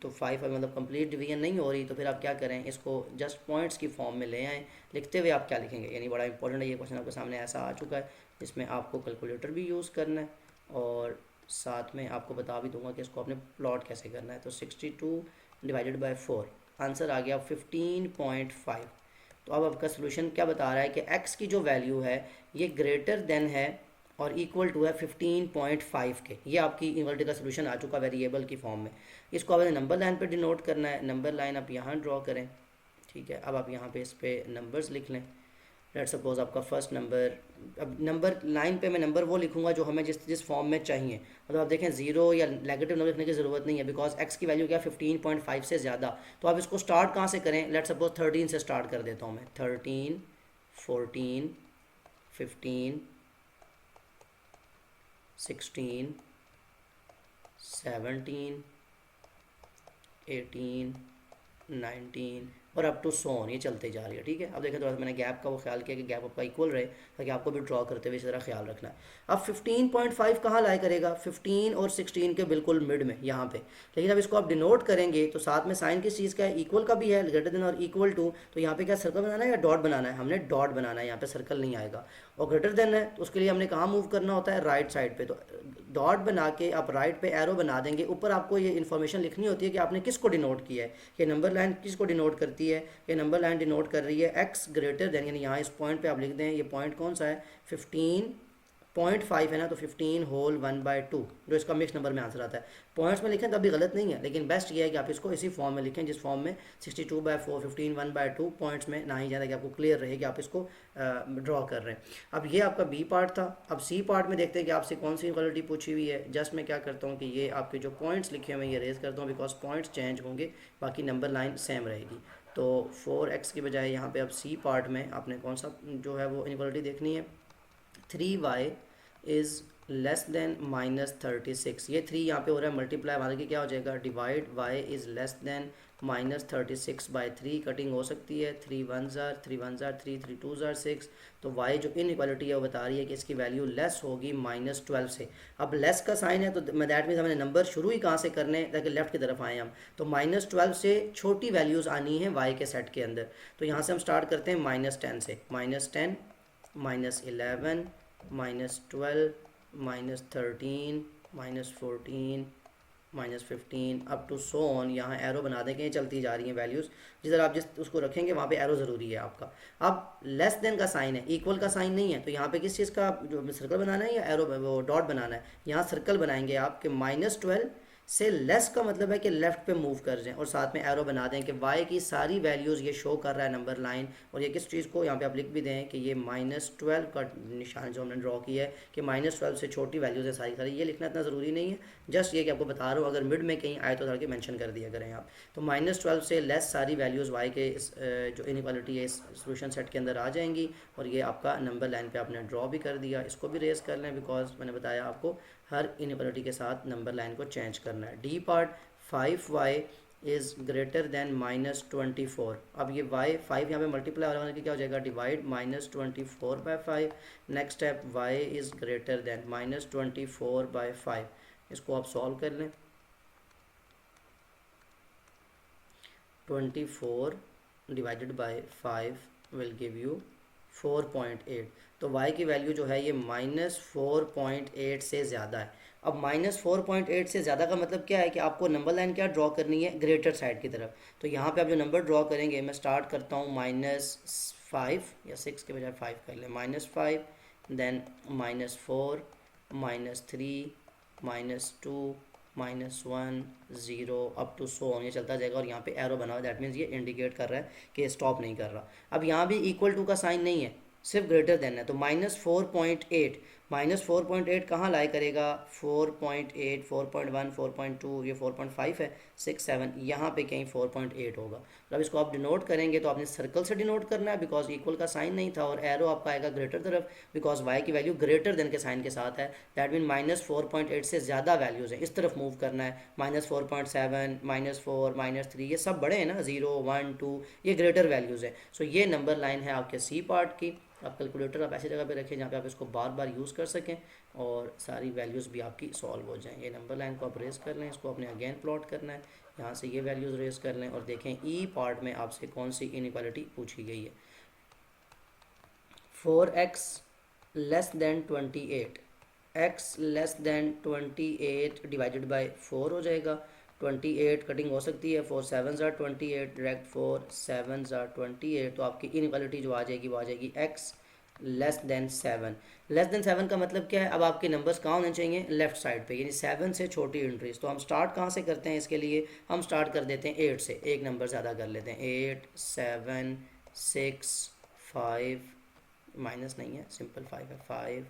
तो 5 मतलब कंप्लीट डिवीजन नहीं हो रही, तो फिर आप क्या करें, इसको जस्ट पॉइंट्स की फॉर्म में ले आएँ। लिखते हुए आप क्या लिखेंगे, यानी बड़ा इंपॉर्टेंट है ये क्वेश्चन, आपके सामने ऐसा आ चुका है, इसमें आपको कैलकुलेटर भी यूज़ करना है और साथ में आपको बता भी दूंगा कि इसको आपने प्लॉट कैसे करना है। तो 62 डिवाइडेड बाय 4, आंसर आ गया 15.5। तो अब आपका सोल्यूशन क्या बता रहा है कि x की जो वैल्यू है ये ग्रेटर देन है और इक्वल टू है 15.5 के। ये आपकी इनवर्टेड का सोल्यूशन आ चुका वेरिएबल की फॉर्म में। इसको आपने नंबर लाइन पे डिनोट करना है। नंबर लाइन आप यहाँ ड्रॉ करें, ठीक है। अब आप यहाँ पे इस पे नंबर्स लिख लें। लेट सपोज आपका फर्स्ट नंबर, अब नंबर लाइन पे मैं नंबर वो लिखूंगा जो हमें जिस फॉर्म में चाहिए। मतलब आप देखें जीरो या नेगेटिव नंबर लिखने की ज़रूरत नहीं है, बिकॉज एक्स की वैल्यू क्या है 15.5 से ज़्यादा। तो आप इसको स्टार्ट कहाँ से करें, लेट सपोज 13 से स्टार्ट कर देता हूँ मैं। 13 14 15 16 17 18 19 और अप टू सोन, ये चलते जा रही है, ठीक है। अब देखें, थोड़ा सा मैंने गैप का वो ख्याल किया कि गैप आपका इक्वल रहे, ताकि आपको भी ड्रॉ करते हुए इस तरह ख्याल रखना है। अब 15.5 कहाँ लाए करेगा, 15 और 16 के बिल्कुल मिड में यहाँ पे। लेकिन अब इसको आप डिनोट करेंगे तो साथ में साइन किस चीज़ का है, इक्वल का भी है, ग्रेटर देन और इक्वल टू। तो यहाँ पे क्या सर्कल बनाना है या डॉट बनाना है, हमने डॉट बनाना है, यहाँ पे सर्कल नहीं आएगा। और ग्रेटर देन है तो उसके लिए हमने कहाँ मूव करना होता है, राइट साइड पे। तो डॉट बना के आप राइट पे एरो बना देंगे। ऊपर आपको ये इन्फॉर्मेशन लिखनी होती है कि आपने किसको डिनोट किया है। ये नंबर लाइन किसको डिनोट करती है, ये नंबर लाइन डिनोट कर रही है x ग्रेटर देन, यानी यहाँ इस पॉइंट पे आप लिख दें, ये पॉइंट कौन सा है, 15.5 है ना, तो 15 होल 1/2 जो इसका मिक्स नंबर में आंसर आता है। पॉइंट्स में लिखें तब भी गलत नहीं है, लेकिन बेस्ट ये है कि आप इसको इसी फॉर्म में लिखें जिस फॉर्म में 62/4 15 1/2 पॉइंट्स में ना ही जाए, कि आपको क्लियर रहे कि आप इसको ड्रॉ कर रहे हैं। अब ये आपका बी पार्ट था। अब सी पार्ट में देखते हैं कि आपसे कौन सी इक्वालिटी पूछी हुई है। जस्ट मैं क्या करता हूँ कि ये आपके जो पॉइंट्स लिखे हुए हैं ये रेज करता हूँ, बिकॉज पॉइंट्स चेंज होंगे, बाकी नंबर लाइन सेम रहेगी। तो 4x की बजाय यहाँ पे अब सी पार्ट में आपने कौन सा जो है वो इनक्वालिटी देखनी है, 3y इज़ लेस देन -36। ये 3 यहाँ पे हो रहा है मल्टीप्लाई, वाले की क्या हो जाएगा, divide y is less then -36/3। Cutting हो सकती है, 3 1s are 3 1s are 3 3 2s are 6। तो y जो इनइक्वालिटी है वो बता रही है कि इसकी वैल्यू लेस होगी -12 से। अब लेस का साइन है तो दैट मीन्स हमने नंबर शुरू ही कहाँ से करने, ताकि लेफ्ट की तरफ आए हम। तो -12 से छोटी वैल्यूज़ आनी है y के सेट के अंदर। तो यहाँ से हम स्टार्ट करते हैं -10 से, -10 -11 -12 -13 -14 -15 अप टू सो ऑन। यहाँ एरो बना दें कि ये चलती जा रही हैं वैल्यूज़, जिधर आप जिस उसको रखेंगे वहाँ पे एरो ज़रूरी है आपका। अब लेस देन का साइन है, इक्वल का साइन नहीं है, तो यहाँ पे किस चीज़ का जो सर्कल बनाना है या एरो वो डॉट बनाना है। यहाँ सर्कल बनाएंगे आपके -12 से लेस का मतलब है कि लेफ़्ट पे मूव कर जाएं, और साथ में एरो बना दें कि y की सारी वैल्यूज़ ये शो कर रहा है नंबर लाइन। और ये किस चीज़ को यहाँ पे आप लिख भी दें कि ये -12 का निशान जो हमने ड्रॉ किया है कि -12 से छोटी वैल्यूज़ है सारी। ये लिखना इतना ज़रूरी नहीं है, जस्ट ये कि आपको बता रहा हूँ, अगर मिड में कहीं आए तो के मेंशन कर दिया करें आप। तो -12 से लेस सारी वैल्यूज़ y के इस जो इनइक्वालिटी है इस सोल्यूशन सेट के अंदर आ जाएंगी। और ये आपका नंबर लाइन पे आपने ड्रॉ भी कर दिया। इसको भी रेस कर लें, बिकॉज मैंने बताया आपको हर इनइक्वालिटी के साथ नंबर लाइन को चेंज करना है। D part, 5y is greater then -24। अब ये y 5 यहाँ पे मल्टीप्लाई होने की क्या हो जाएगा, divide -24/5। Next step, y is greater then -24/5। इसको आप सॉल्व कर लें। 24 divided by 5 will give you 4.8, तो y की वैल्यू जो है ये -4.8 से ज़्यादा है। अब -4.8 से ज़्यादा का मतलब क्या है कि आपको नंबर लाइन क्या ड्रॉ करनी है, ग्रेटर साइड की तरफ। तो यहाँ पे आप जो नंबर ड्रॉ करेंगे, मैं स्टार्ट करता हूँ -5 या 6 के बजाय 5 कर लें, -5, then -4, -3, -2, -1, 0 up to so on, ये चलता जाएगा। और यहाँ पे एरो बना हुआ है, दैट मीन्स ये इंडिकेट कर रहा है कि स्टॉप नहीं कर रहा। अब यहाँ भी इक्वल टू का साइन नहीं है, सिर्फ ग्रेटर देन है, तो -4.8, -4.8 कहाँ लाई करेगा, 4.8, 4.1, 4.2, ये 4.5 है, 6, 7, यहाँ पे कहीं 4.8 होगा। तो अब इसको आप डिनोट करेंगे तो आपने सर्कल से डिनोट करना है, बिकॉज इक्वल का साइन नहीं था, और एरो आपका आएगा ग्रेटर तरफ, बिकॉज वाई की वैल्यू ग्रेटर देन के साइन के साथ है। दैट मीन -4.8 से ज़्यादा वैल्यूज़ है, इस तरफ मूव करना है। -4.7, -4, -3, ये सब बड़े हैं ना, 0, 1, 2, ये ग्रेटर वैल्यूज़ है। सो ये नंबर लाइन है आपके सी पार्ट की। आप कैलकुलेटर आप ऐसी जगह पे रखें जहाँ पे आप इसको बार बार यूज़ कर सकें और सारी वैल्यूज़ भी आपकी सॉल्व हो जाएं। ये नंबर लाइन को आप रेस कर लें, इसको आपने अगेन प्लॉट करना है, यहाँ से ये वैल्यूज़ रेस कर लें और देखें ई पार्ट में आपसे कौन सी इनइक्वालिटी पूछी गई है। 4x less than 28, x less than 28 divided by 4 हो जाएगा। 28 कटिंग हो सकती है, 4 7s are 28, direct 4 7s are 28, तो आपकी इनइक्वालिटी जो आ जाएगी वो आ जाएगी x less than 7। Less than 7 का मतलब क्या है, अब आपके नंबर्स कहाँ होने चाहिए, लेफ्ट साइड पे, यानी 7 से छोटी एंट्रीज। तो हम स्टार्ट कहाँ से करते हैं, इसके लिए हम स्टार्ट कर देते हैं 8 से, एक नंबर ज़्यादा कर लेते हैं, 8, 7, 6, 5, माइनस नहीं है, सिंपल 5 है, 5,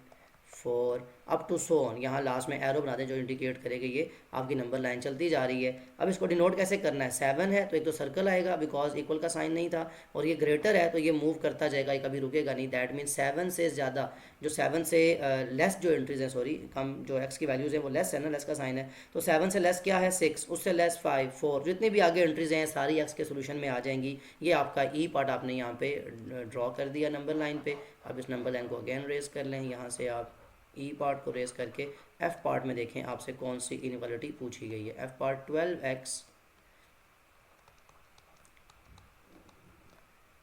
4 अप टू सो ऑन। यहाँ लास्ट में एरो बना दें जो इंडिकेट करेगा ये आपकी नंबर लाइन चलती जा रही है। अब इसको डिनोट कैसे करना है, 7 है तो एक तो सर्कल आएगा, बिकॉज इक्वल का साइन नहीं था, और ये ग्रेटर है तो ये मूव करता जाएगा, ये कभी रुकेगा नहीं। दैट मीन 7 से ज़्यादा, जो 7 से लेस जो एंट्रीज हैं, सॉरी कम, जो एक्स की वैल्यूज़ है वो लेस है ना, लेस का साइन है, तो 7 से लेस क्या है, 6, उससे लेस 5, 4, जितनी भी आगे एंट्रीज हैं सारी एक्स के सोल्यूशन में आ जाएंगी। ये आपका ई पार्ट आपने यहाँ पे ड्रॉ कर दिया नंबर लाइन पे। अब इस नंबर लाइन को अगेन रेस कर लें, यहाँ से आप ई पार्ट को रेस करके एफ पार्ट में देखें आपसे कौन सी इनइक्वालिटी पूछी गई है। F part 12x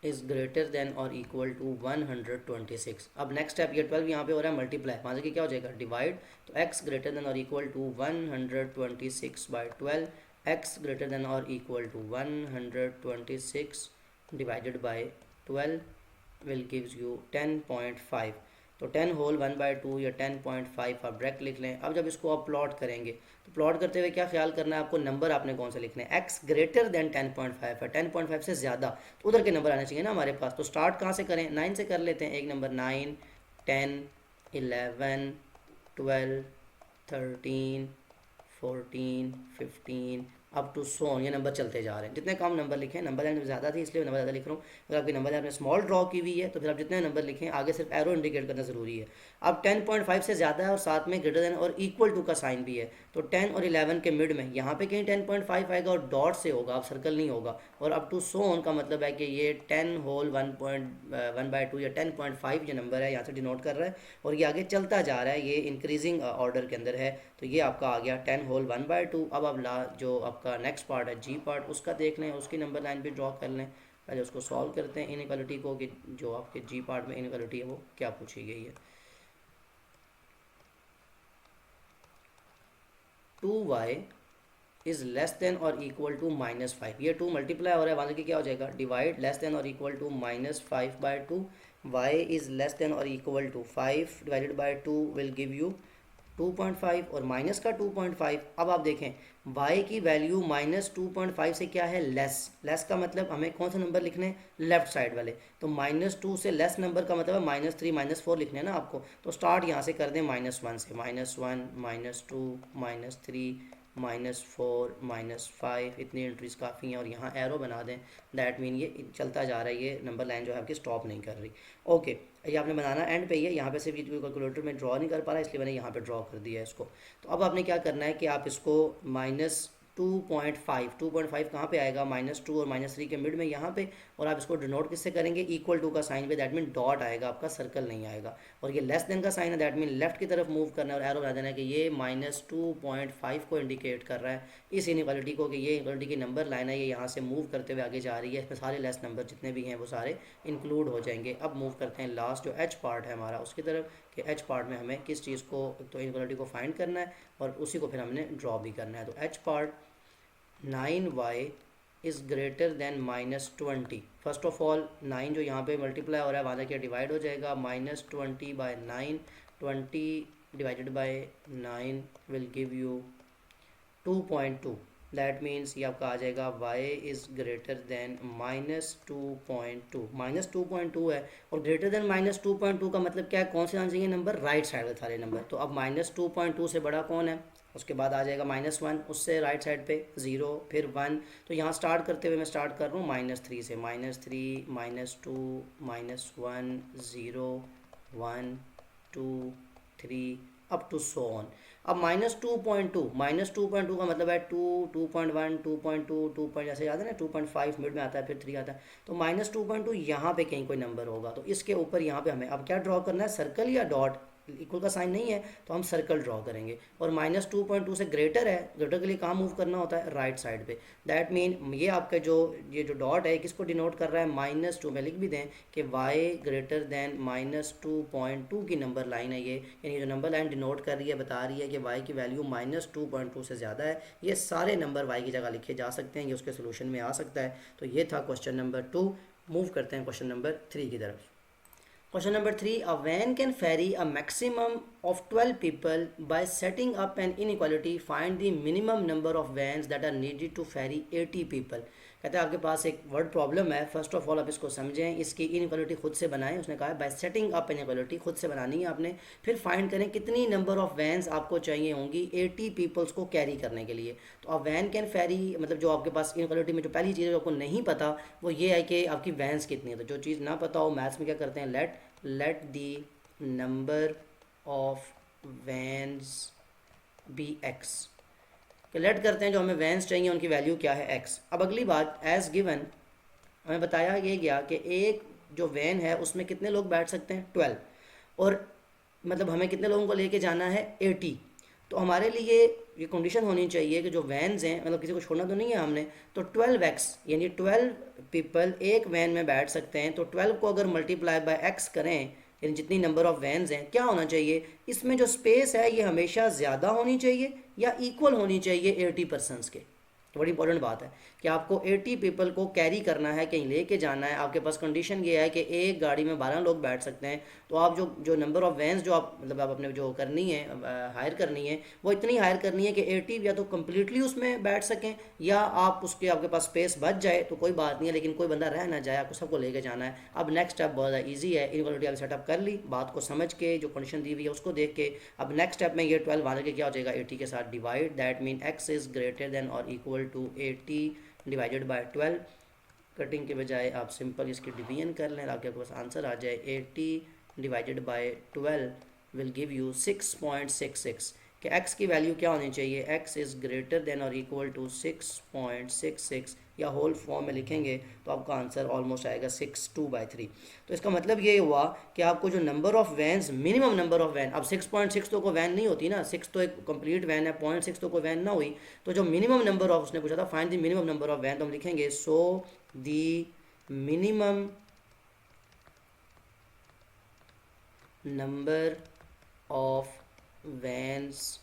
is greater than और इक्वल टू 126। अब नेक्स्ट स्टेप, ये 12 यहाँ पे हो रहा है मल्टीप्लाई, वहाँ से क्या हो जाएगा, डिवाइड, तो x ग्रेटर देन और equal to 126/12, x greater than और equal to 126 divided by 12 will gives you 10.5। तो 10 होल 1/2 या 10.5 आप ब्रैकेट लिख लें। अब जब इसको आप प्लॉट करेंगे तो प्लॉट करते हुए क्या ख्याल करना है आपको, नंबर आपने कौन सा लिखना है, x ग्रेटर देन 10.5 है, 10.5 से ज़्यादा, तो उधर के नंबर आने चाहिए ना हमारे पास। तो स्टार्ट कहाँ से करें, 9 से कर लेते हैं, एक number 9, 10, 11, 12, 13, 14, 15 up to so on, ये नंबर चलते जा रहे हैं। जितने कम नंबर लिखें, नंबर लाइन ज़्यादा थी इसलिए नंबर ज़्यादा लिख रहा हूँ। अगर आपकी नंबर लाइन में स्मॉल ड्रॉ की हुई है तो फिर आप जितने नंबर लिखें आगे सिर्फ एरो इंडिकेट करना ज़रूरी है। अब 10.5 से ज़्यादा है और साथ में ग्रेटर देन और इक्वल टू का साइन भी है, तो 10 और 11 के मिड में यहाँ पे कहीं 10.5 आएगा और डॉट से होगा, अब सर्कल नहीं होगा। और अप टू सो ऑन का मतलब है कि ये 10 होल 1/2 या 10.5 ये नंबर है, यहाँ से डिनोट कर रहा है, और ये आगे चलता जा रहा है, ये इंक्रीजिंग ऑर्डर के अंदर है। तो ये आपका आ गया 10 होल 1/2। अब आप जो आपका नेक्स्ट पार्ट है जी पार्ट, उसका देख लें, उसकी नंबर लाइन भी ड्रॉ कर लें। पहले उसको सॉल्व करते हैं इनइक्वालिटी को, कि जो आपके जी पार्ट में इनइक्वालिटी है वो क्या पूछी गई है। 2y इज़ लेस देन और इक्वल टू -5, ये 2 मल्टीप्लाई हो रहा है, वहाँ से क्या हो जाएगा, डिवाइड लेस देन और equal to -5/2, y is less than और equal to 5 divided by 2 will give you 2.5 और माइनस का 2.5। अब आप देखें y की वैल्यू -2.5 से क्या है, लेस का मतलब हमें कौन सा नंबर लिखने हैं, लेफ्ट साइड वाले। तो -2 से लेस नंबर का मतलब है -3 -4 लिखने हैं ना आपको। तो स्टार्ट यहाँ से कर दें -1 से, -1 -2 -3 -4 -5, इतनी एंट्रीज काफ़ी हैं, और यहाँ एरो बना दें, दैट मीन ये चलता जा रहा है, ये नंबर लाइन जो है आपकी स्टॉप नहीं कर रही। ओके, ये आपने बनाना एंड पे ही है, यहाँ पे सिर्फ कैलकुलेटर में ड्रॉ नहीं कर पा रहा, इसलिए मैंने यहाँ पे ड्रॉ कर दिया है इसको। तो अब आपने क्या करना है कि आप इसको 2.5 कहाँ पे आएगा, -2 और -3 के मिड में यहाँ पे, और आप इसको डिनोट किससे करेंगे, इक्वल टू का साइन पे, दैट मीन डॉट आएगा, आपका सर्कल नहीं आएगा। और ये लेस देन का साइन है, दैट मीन लेफ्ट की तरफ मूव करना है और एरो बना देना है कि ये -2.5 को इंडिकेट कर रहा है इस इनइक्वालिटी को, कि ये इनइक्वालिटी की नंबर लाइन है, ये यहाँ से मूव करते हुए आगे जा रही है, इसमें सारे लेस नंबर जितने भी हैं वो सारे इंक्लूड हो जाएंगे। अब मूव करते हैं लास्ट जो एच पार्ट है हमारा उसकी तरफ, कि एच पार्ट में हमें किस चीज़ को, तो इनइक्वालिटी को फाइंड करना है और उसी को फिर हमने ड्रॉ भी करना है। तो H part 9y is greater then -20। First of all 9 जो यहाँ पे मल्टीप्लाई हो रहा है वहाँ जाके डिवाइड हो जाएगा, -20/9, 20 divided by 9 will give you 2.2। That means ये आपका आ जाएगा y इज़ ग्रेटर देन -2.2। -2.2 है और ग्रेटर देन -2.2 का मतलब क्या है, कौन से आना चाहिए नंबर, राइट साइड के सारे नंबर। तो अब -2.2 से बड़ा कौन है, उसके बाद आ जाएगा -1, उससे राइट साइड पे 0, फिर 1। तो यहाँ स्टार्ट करते हुए मैं स्टार्ट कर रहा हूँ -3 से, -3, -2, -1, 0, 1, 2, 3 अप टू सो ऑन। अब -2.2 का मतलब है 2, 2.1, 2.2, 2 जैसे याद है ना, 2.5 मिड में आता है, फिर 3 आता है। तो -2.2 यहाँ पे कहीं कोई नंबर होगा, तो इसके ऊपर यहाँ पे हमें अब क्या ड्रॉ करना है, सर्कल या डॉट, इक्वल का साइन नहीं है तो हम सर्कल ड्रॉ करेंगे। और -2.2 से ग्रेटर है, ग्रेटर के लिए कहाँ मूव करना होता है, राइट साइड पे। दैट मीन ये आपका ये जो डॉट है किसको डिनोट कर रहा है, -2 में लिख भी दें कि y ग्रेटर देन -2.2 की नंबर लाइन है ये, यानी जो नंबर लाइन डिनोट कर रही है बता रही है कि y की वैल्यू -2.2 से ज़्यादा है। ये सारे नंबर y की जगह लिखे जा सकते हैं, ये उसके सोल्यूशन में आ सकता है। तो ये था क्वेश्चन नंबर 2। मूव करते हैं क्वेश्चन नंबर 3 की तरफ। Question number 3. A van can ferry a maximum of 12 people. By setting up an inequality, find the minimum number of vans that are needed to ferry 80 people. कहते हैं आपके पास एक word problem है। First of all आप इसको समझें, इसकी inequality खुद से बनाएं। उसने कहा है बाय सेटिंग अप इनइक्वालिटी, खुद से बनानी है आपने। फिर फाइंड करें कितनी नंबर ऑफ वैन्स आपको चाहिए होंगी 80 पीपल्स को कैरी करने के लिए। तो अब वैन कैन फेरी मतलब जो आपके पास इनइक्वालिटी में जो पहली चीज़ है जो आपको नहीं पता वो ये है कि आपकी वैन्स कितनी है। तो जो चीज़ ना पता हो मैथ्स में क्या करते हैं, let the number of vans be x। Let करते हैं जो हमें वैन्स चाहिए उनकी वैल्यू क्या है, x। अब अगली बात, एज गिवन हमें बताया ये गया कि एक जो वैन है उसमें कितने लोग बैठ सकते हैं, 12, और मतलब हमें कितने लोगों को लेके जाना है, 80। तो हमारे लिए ये कंडीशन होनी चाहिए कि जो वैन्स हैं, मतलब किसी को छोड़ना तो नहीं है हमने, तो 12x यानी 12 पीपल एक वैन में बैठ सकते हैं। तो 12 को अगर मल्टीप्लाई बाय x करें, यानी जितनी नंबर ऑफ़ वैन्स हैं, क्या होना चाहिए, इसमें जो स्पेस है ये हमेशा ज़्यादा होनी चाहिए या इक्वल होनी चाहिए 80 पर्सनस के। तो बड़ी इंपॉर्टेंट बात है कि आपको 80 पीपल को कैरी करना है, कहीं लेके जाना है। आपके पास कंडीशन ये है कि एक गाड़ी में 12 लोग बैठ सकते हैं। तो आप जो नंबर ऑफ़ वैन्स जो आप मतलब आप अपने जो करनी है हायर करनी है, वो इतनी हायर करनी है कि 80 या तो कम्प्लीटली उसमें बैठ सकें, या आप उसके आपके पास स्पेस बच जाए तो कोई बात नहीं है, लेकिन कोई बंदा रह ना जाए, आपको सबको लेके जाना है। अब नेक्स्ट स्टेप बहुत ज़्यादा ईजी है। इनइक्वालिटी आप सेटअप कर ली, बात को समझ के, जो कंडीशन दी हुई है उसको देख के। अब नेक्स्ट स्टेप में ये 12 वाले के क्या हो जाएगा, 80 के साथ divide. That mean x is greater than और equal to 80 divided by 12। Cutting के बजाय आप सिंपल इसकी डिवीजन कर लें, आपके पास आंसर आ जाए 80 divided by 12 will give you 6.66। कि x की वैल्यू क्या होनी चाहिए, x इज़ ग्रेटर देन और इक्वल टू 6.66, या होल फॉर्म में लिखेंगे तो आपका आंसर ऑलमोस्ट आएगा 62/3। तो इसका मतलब ये हुआ कि आपको जो number of vans, minimum number of van, अब 6.6 तो कोई वैन नहीं होती ना, 6 तो एक कंप्लीट वैन है, 0.6 तो कोई वैन ना हुई। तो जो मिनिमम नंबर ऑफ, उसने पूछा था find the minimum number of van, तो हम लिखेंगे so the minimum number of vans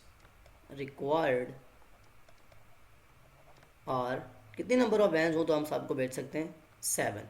required, और कितनी नंबर ऑफ वैन्स हो तो हम सबको भेज सकते हैं 7।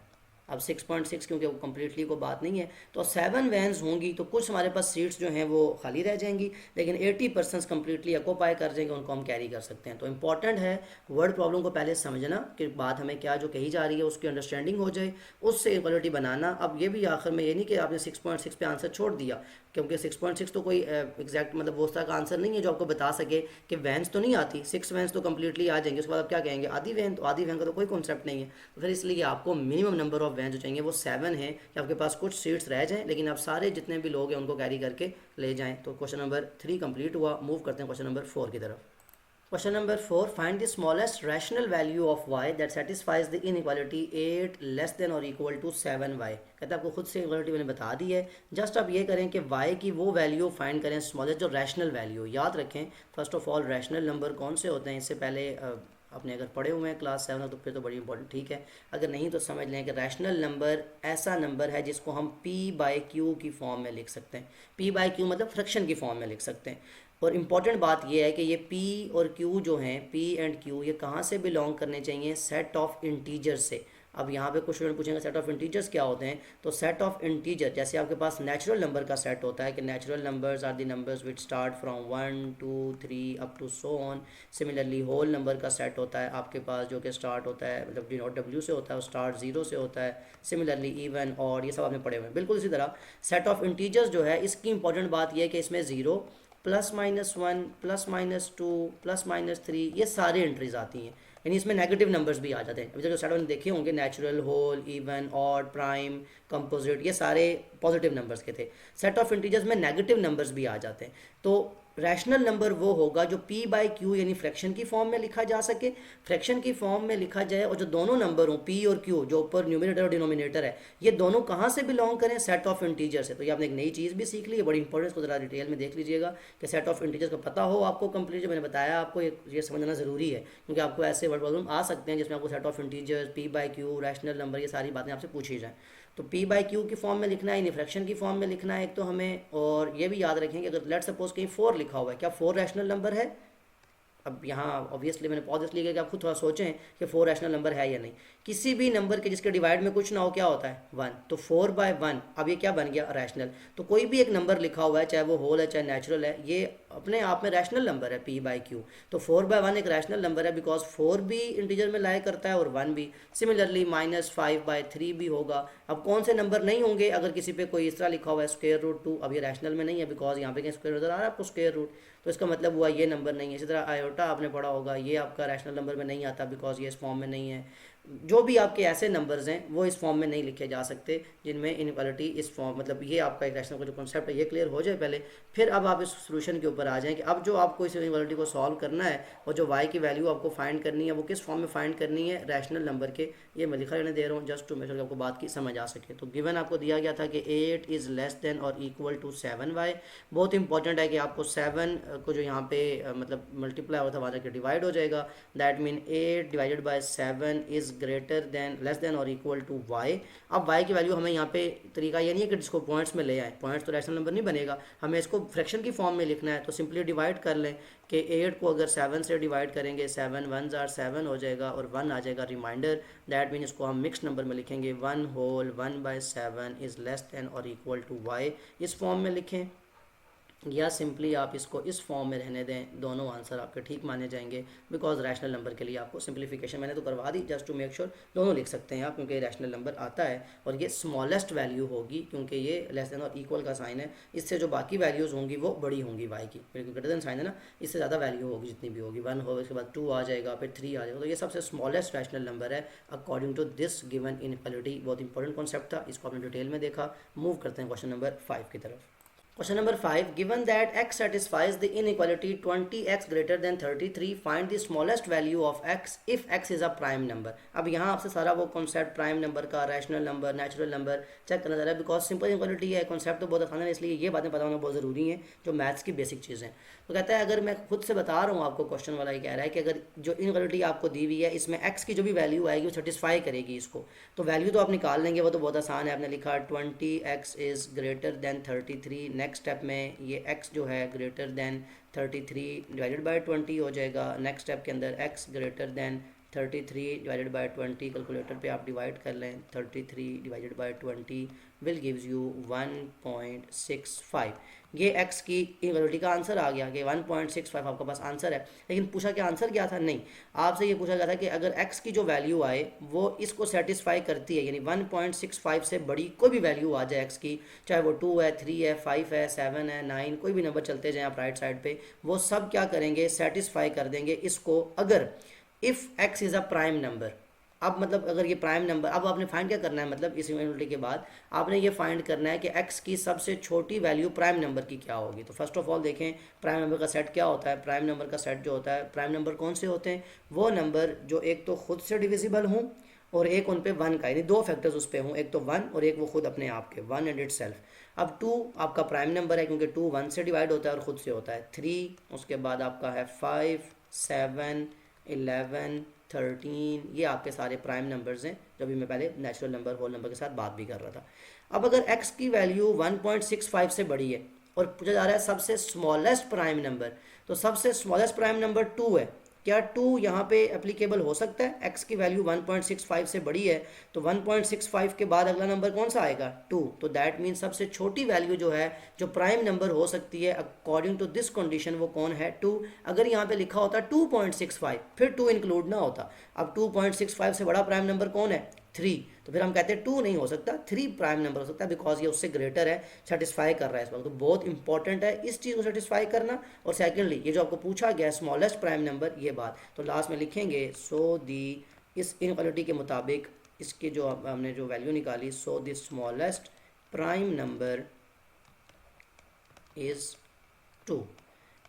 अब 6.6 क्योंकि वो कम्प्लीटली को बात नहीं है, तो 7 वैन्स होंगी तो कुछ हमारे पास सीट्स जो हैं वो खाली रह जाएंगी, लेकिन 80% कम्प्लीटली ऑक्यूपाई कर जाएंगे, उनको हम कैरी कर सकते हैं। तो इंपॉर्टेंट है वर्ड प्रॉब्लम को पहले समझना कि बात हमें क्या जो कही जा रही है उसकी अंडरस्टैंडिंग हो जाए, उससे इक्वालिटी बनाना। अब ये भी आखिर में ये नहीं कि आपने 6.6 पे आंसर छोड़ दिया, क्योंकि 6.6 तो कोई एग्जैक्ट मतलब वो तरह का आंसर नहीं है जो आपको बता सके कि वैन्स तो नहीं आती, 6 वैन्स तो कम्प्लीटली आ जाएंगे। उसके बाद आप क्या कहेंगे, आधी वैन, तो आधी वैन का तो कोई कॉन्सेप्ट नहीं है। तो फिर इसलिए आपको मिनिमम नंबर ऑफ वैन जो चाहिए वो 7 है, कि आपके पास कुछ सीट्स रह जाएं लेकिन आप सारे जितने भी लोग हैं उनको कैरी करके ले जाएं। तो क्वेश्चन नंबर 3 कंप्लीट हुआ। मूव करते हैं क्वेश्चन नंबर 4 की तरफ। Question number 4, find the smallest rational value of y that satisfies the inequality 8 less than और इक्वल टू 7y। कहते हैं आपको खुद से इक्वालिटी मैंने बता दी है, जस्ट आप ये करें कि y की वो वैल्यू फाइंड करें स्मॉलेस्ट जो रैशनल वैल्यू। याद रखें first of all rational number कौन से होते हैं, इससे पहले आपने अगर पढ़े हुए हैं क्लास 7 तो फिर तो बड़ी इंपॉर्टेंट, ठीक है। अगर नहीं तो समझ लें कि रैशनल नंबर ऐसा नंबर है जिसको हम p/q की फॉर्म में लिख सकते हैं। p/q मतलब फ्रैक्शन की फॉर्म में लिख सकते हैं। और इम्पॉर्टेंट बात यह है कि ये p और q जो हैं, p एंड q, ये कहाँ से बिलोंग करने चाहिए, सेट ऑफ इंटीजर से। अब यहाँ पे कुछ स्टूडेंट पूछेंगे सेट ऑफ इंटीजर्स क्या होते हैं, तो सेट ऑफ इंटीजर जैसे आपके पास नेचुरल नंबर का सेट होता है कि natural numbers are the numbers which start from 1 2 3 up to so on. Similarly whole number का सेट होता है आपके पास जो कि स्टार्ट होता है मतलब डिनोट w से होता है और स्टार्ट 0 से होता है। सिमिलरली इवन और ये सब आपने पढ़े हुए हैं। बिल्कुल इसी तरह सेट ऑफ इंटीजर्स जो है इसकी इंपॉर्टेंट बात यह है कि इसमें 0 +-1 +-2 +-3 ये सारे एंट्रीज आती हैं, यानी इसमें नेगेटिव नंबर्स भी आ जाते हैं। अभी तक जो सेट देखे होंगे natural, whole, even, odd, prime, composite, ये सारे पॉजिटिव नंबर्स के थे। सेट ऑफ इंटीजर्स में नेगेटिव नंबर्स भी आ जाते हैं। तो रैशनल नंबर वो होगा जो p/q यानी फ्रैक्शन की फॉर्म में लिखा जा सके, फ्रैक्शन की फॉर्म में लिखा जाए, और जो दोनों नंबर हों p और q जो ऊपर न्यूमरेटर और डिनोमिनेटर है, ये दोनों कहाँ से बिलोंग करें, सेट ऑफ इंटीजर से। तो ये आपने एक नई चीज़ भी सीख ली है, बड़ी इंपॉर्टेंट, इसको ज़रा डिटेल में देख लीजिएगा कि सेट ऑफ इंटीजर्स का पता हो आपको कंप्लीट। जो मैंने बताया आपको ये समझना ज़रूरी है, क्योंकि आपको ऐसे वर्ड प्रॉब्लम आ सकते हैं जिसमें आपको set of integers, p/q, rational number, ये सारी बातें आपसे पूछी जाएँ। तो p/q की फॉर्म में लिखना है, यानी फ्रैक्शन की फॉर्म में लिखना है एक तो हमें। और ये भी याद रखें कि अगर लेट सपोज कहीं 4 लिखा हुआ है, क्या 4 रैशनल नंबर है? अब यहाँ ऑब्वियसली मैंने पॉज इसलिए किया कि आप खुद थोड़ा सोचें कि 4 रैशनल नंबर है या नहीं। किसी भी नंबर के जिसके डिवाइड में कुछ ना हो क्या होता है, 1। तो 4/1, अब ये क्या बन गया, रैशनल। तो कोई भी एक नंबर लिखा हुआ है, चाहे वो होल है चाहे नेचुरल है, ये अपने आप में रैशनल नंबर है p/q। तो 4/1 एक रैशनल नंबर है बिकॉज 4 भी इंटीजर में लाई करता है और 1 भी। सिमिलरली -5/3 भी होगा। अब कौन से नंबर नहीं होंगे, अगर किसी पे कोई इस तरह लिखा हुआ है √2, अब ये रैशनल में नहीं है बिकॉज यहाँ पे कहीं स्क्वायर नजर आ रहा है आपको स्क्वायर रूट, तो इसका मतलब हुआ ये नंबर नहीं है। इसी तरह आयोटा आपने पढ़ा होगा, ये आपका रैशनल नंबर में नहीं आता बिकॉज ये इस फॉर्म में नहीं है। जो भी आपके ऐसे नंबर्स हैं वो इस फॉर्म में नहीं लिखे जा सकते जिनमें इनइक्वालिटी इस फॉर्म, मतलब ये आपका एक रैशनल का जो कॉन्सेप्ट है ये क्लियर हो जाए पहले, फिर अब आप इस सोल्यूशन के ऊपर आ जाएं कि अब जो आपको इस इनइक्वालिटी को सॉल्व करना है और जो y की वैल्यू आपको फाइंड करनी है वो किस फॉर्म में फाइंड करनी है, रैशनल नंबर के। ये मैं लिखा रहने दे रहा हूँ जस्ट टू मेक श्योर आपको बात की समझ आ सके। तो गिवन आपको दिया गया था कि 8 इज़ लेस देन और इक्वल टू 7y। बहुत इंपॉर्टेंट है कि आपको 7 को जो यहाँ पे मतलब मल्टीप्लाई होता है वहाँ जाके डिवाइड हो जाएगा। That mean 8 divided by 7 is greater than less than और इक्वल टू y। अब y की वैल्यू हमें यहाँ पे तरीका ये नहीं है कि जिसको पॉइंट्स में ले आए, पॉइंट्स तो रैशनल नंबर नहीं बनेगा, हमें इसको फ्रैक्शन की फॉर्म में लिखना है। तो सिंपली डिवाइड कर लें कि 8 को अगर 7 से डिवाइड करेंगे 7 1s are 7 हो जाएगा और 1 आ जाएगा रिमाइंडर। दैट मीन इसको हम मिक्स नंबर में लिखेंगे 1 होल 1/7 इज़ लेस देन और इक्वल टू y। इस फॉर्म में लिखें या सिंपली आप इसको इस फॉर्म में रहने दें, दोनों आंसर आपके ठीक माने जाएंगे बिकॉज रैशनल नंबर के लिए आपको सिंप्लीफिकेशन मैंने तो करवा दी जस्ट टू मेक श्योर। दोनों लिख सकते हैं आप क्योंकि रैशनल नंबर आता है और ये स्मॉलेस्ट वैल्यू होगी क्योंकि ये लेस देन और इक्वल का साइन है। इससे जो बाकी वैल्यूज़ होंगी वो बड़ी होंगी y की, क्योंकि ग्रेटर देन साइन है ना, इससे ज़्यादा वैल्यू होगी जितनी भी होगी। 1 होगा, इसके बाद 2 आ जाएगा, फिर 3 आ जाएगा। तो ये सबसे स्मॉलेस्ट रैशनल नंबर है according to this given inequality. बहुत इंपॉर्टेंट कॉन्सेप्ट था, इसको आपने डिटेल में देखा। मूव करते हैं क्वेश्चन नंबर 5 की तरफ। Question number 5, given that x satisfies the inequality 20x greater than 33, find the smallest value of x if x is a prime number। अब यहाँ आपसे सारा वो कॉन्सेप्ट प्राइम नंबर का, rational number, natural number check करना जा रहा है बिकॉज सिंपल इक्वालिटी है, कॉन्सेप्ट तो बहुत आसान है, इसलिए ये बातें पता होना बहुत ज़रूरी हैं जो मैथ्स की बेसिक चीज़ें। तो कहता है अगर मैं खुद से बता रहा हूँ आपको, क्वेश्चन वाला ये कह रहा है कि अगर जो इनइक्वालिटी आपको दी हुई है इसमें x की जो भी वैल्यू आएगी वो सेटिस्फाई करेगी इसको, तो वैल्यू तो आप निकाल लेंगे, वो तो बहुत आसान है। आपने लिखा 20x is greater then 33। Next step में ये x जो है ग्रेटर देन 33 डिवाइडेड बाय 20 हो जाएगा। नेक्स्ट स्टेप के अंदर x greater then 33 divided by 20, calculator पे आप डिवाइड कर लें, 33 divided by 20 will gives you 1.65। ये x की इक्वालिटी का आंसर आ गया कि 1.65 आपके पास आंसर है। लेकिन पूछा क्या, आंसर क्या था? नहीं, आपसे ये पूछा गया था कि अगर x की जो वैल्यू आए वो इसको सेटिस्फाई करती है, यानी 1.65 से बड़ी कोई भी वैल्यू आ जाए x की, चाहे वो 2 है, 3 है, 5 है, 7 है, 9, कोई भी नंबर चलते जाएँ आप राइट साइड पे, वो सब क्या करेंगे, सेटिस्फाई कर देंगे इसको, अगर if x is a prime number. अब मतलब अगर ये प्राइम नंबर, अब आपने फाइंड क्या करना है, मतलब इस इनइक्वालिटी के बाद आपने ये फाइंड करना है कि x की सबसे छोटी वैल्यू प्राइम नंबर की क्या होगी। तो फर्स्ट ऑफ ऑल देखें प्राइम नंबर का सेट क्या होता है। प्राइम नंबर का सेट जो होता है, प्राइम नंबर कौन से होते हैं, वो नंबर जो एक तो खुद से डिविजिबल हों और एक उन पे वन का, यानी दो फैक्टर्स उस पे हों, एक तो वन और एक वो खुद अपने आप के, वन एंड इट सेल्फ। अब टू आपका प्राइम नंबर है क्योंकि टू वन से डिवाइड होता है और खुद से होता है। थ्री, उसके बाद आपका है फाइव, सेवन, 11, 13, ये आपके सारे प्राइम नंबर्स हैं जो भी मैं पहले नेचुरल नंबर होल नंबर के साथ बात भी कर रहा था। अब अगर x की वैल्यू 1.65 से बड़ी है और पूछा जा रहा है सबसे स्मॉलेस्ट प्राइम नंबर, तो सबसे स्मॉलेस्ट प्राइम नंबर 2 है। क्या 2 यहाँ पे एप्लीकेबल हो सकता है? x की वैल्यू 1.65 से बड़ी है तो 1.65 के बाद अगला नंबर कौन सा आएगा? 2। तो दैट मीन सबसे छोटी वैल्यू जो है जो प्राइम नंबर हो सकती है अकॉर्डिंग टू दिस कंडीशन वो कौन है? 2। अगर यहाँ पे लिखा होता 2.65 फिर 2 इंक्लूड ना होता। अब 2.65 से बड़ा प्राइम नंबर कौन है? 3। तो फिर हम कहते हैं 2 नहीं हो सकता, 3 प्राइम नंबर हो सकता है बिकॉज ये उससे ग्रेटर है, सेटिस्फाई कर रहा है इस वक्त। तो बहुत इंपॉर्टेंट है इस चीज़ को सेटिस्फाई करना। और सेकेंडली ये जो आपको पूछा गया स्मॉलेस्ट प्राइम नंबर, ये बात तो लास्ट में लिखेंगे सो दी, इस इनइक्वालिटी के मुताबिक इसकी जो हमने जो वैल्यू निकाली, so the smallest prime number is 2,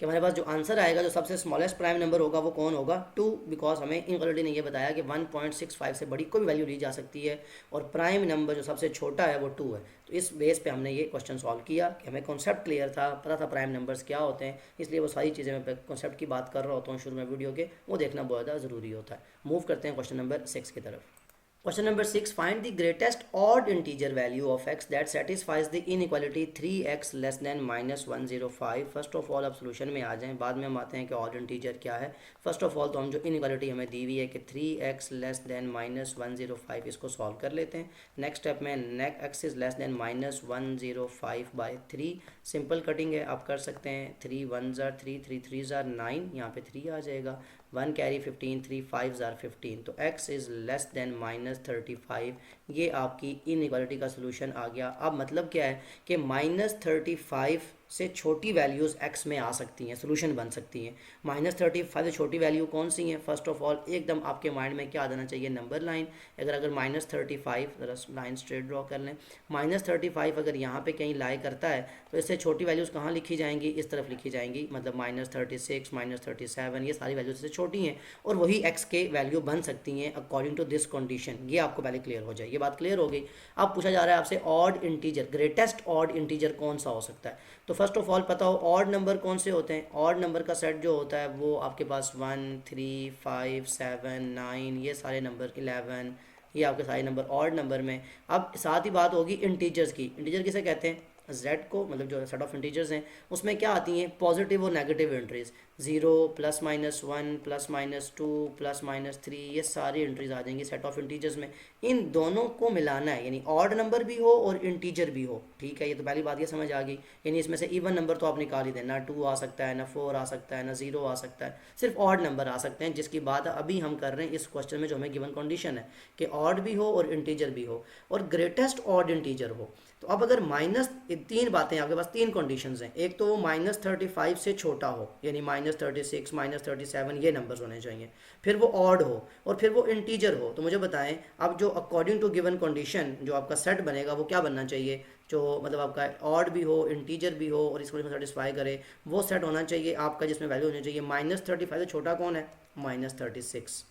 कि हमारे पास जो आंसर आएगा जो सबसे स्मॉलेस्ट प्राइम नंबर होगा वो कौन होगा? 2। बिकॉज हमें इनइक्वालिटी ने ये बताया कि 1.65 से बड़ी कोई भी वैल्यू ली जा सकती है और प्राइम नंबर जो सबसे छोटा है वो 2 है। तो इस बेस पे हमने ये क्वेश्चन सॉल्व किया कि हमें कॉन्सेप्ट क्लियर था, पता था प्राइम नंबर्स क्या होते हैं, इसलिए वो सारी चीज़ें मैं कॉन्सेप्ट की बात कर रहा होता हूँ शुरू में वीडियो के, वो देखना बहुत ज़्यादा ज़रूरी होता है। मूव करते हैं क्वेश्चन नंबर 6 की तरफ। Question number 6. Find the greatest odd integer value of x that satisfies the inequality 3x less than minus 105. First of all आप सोल्यूशन में आ जाएं, बाद में हम आते हैं कि ऑड इंटीजर क्या है। फर्स्ट ऑफ ऑल तो हम जो इनइक्वालिटी हमें दी हुई है कि 3x लेस दैन माइनस 105, इसको सॉल्व कर लेते हैं। नेक्स्ट स्टेप में x is less than minus 105/3। Simple cutting है, आप कर सकते हैं। 3 1 ज़ार 3, 3 3 ज़ार 9, यहाँ पे 3 आ जाएगा। 1 कैरी 15, 3 5 ज़ार 15। तो x is less than minus 35, ये आपकी इनइक्वालिटी का सोल्यूशन आ गया। अब मतलब क्या है कि माइनस 35 से छोटी वैल्यूज़ x में आ सकती हैं, सोल्यूशन बन सकती हैं। माइनस 35 से छोटी वैल्यू कौन सी हैं? फर्स्ट ऑफ ऑल एकदम आपके माइंड में क्या आ जाना चाहिए? Number line. अगर माइनस 35, ज़रा लाइन स्ट्रेट ड्रॉ कर लें, माइनस 35 अगर यहाँ पे कहीं लाई करता है तो इससे छोटी वैल्यूज़ कहाँ लिखी जाएंगी? इस तरफ लिखी जाएंगी, मतलब माइनस 36, माइनस 37, ये सारी वैल्यूज इससे छोटी हैं और वही x के वैल्यू बन सकती हैं अकॉर्डिंग टू दिस कंडीशन। ये आपको पहले क्लियर हो जाए, ये बात क्लियर हो गई। अब पूछा जा रहा है आपसे odd integer, greatest odd integer कौन सा हो सकता है? तो फर्स्ट ऑफ ऑल पता हो ऑड नंबर कौन से होते हैं। ऑड नंबर का सेट जो होता है वो आपके पास 1 3 5 7 9, ये सारे नंबर 11, ये आपके सारे नंबर ऑड नंबर में। अब साथ ही बात होगी इंटीजर्स की। इंटीजर किसे कहते हैं? z को, मतलब जो सेट ऑफ इंटीजर्स हैं उसमें क्या आती हैं? पॉजिटिव और negative entries, 0 plus minus 1 plus minus 2 plus minus 3, ये सारी एंट्रीज आ जाएंगी सेट ऑफ इंटीजर्स में। इन दोनों को मिलाना है, यानी ऑड नंबर भी हो और इंटीजर भी हो। ठीक है, ये तो पहली बात ये समझ आ गई। यानी इसमें से इवन नंबर तो आप निकाल ही दें, ना 2 आ सकता है, ना 4 आ सकता है, ना 0 आ सकता है, सिर्फ ऑड नंबर आ सकते हैं, जिसकी बात अभी हम कर रहे हैं इस क्वेश्चन में जो हमें गिवन कंडीशन है कि ऑड भी हो और इंटीजर भी हो और ग्रेटेस्ट ऑड इंटीजर हो। तो अब अगर माइनस, तीन बातें आपके पास, तीन कंडीशंस हैं। एक तो वो माइनस 35 से छोटा हो, यानी माइनस 36, माइनस 37, ये नंबर्स होने चाहिए। फिर वो ऑड हो और फिर वो इंटीजर हो। तो मुझे बताएं अब जो अकॉर्डिंग टू गिवन कंडीशन जो आपका सेट बनेगा वो क्या बनना चाहिए? जो मतलब आपका ऑड भी हो, इंटीजर भी हो और इसको सेटिस्फाई करे, वो सेट होना चाहिए आपका जिसमें वैल्यू होनी चाहिए माइनस 35 से छोटा कौन है? माइनस 36।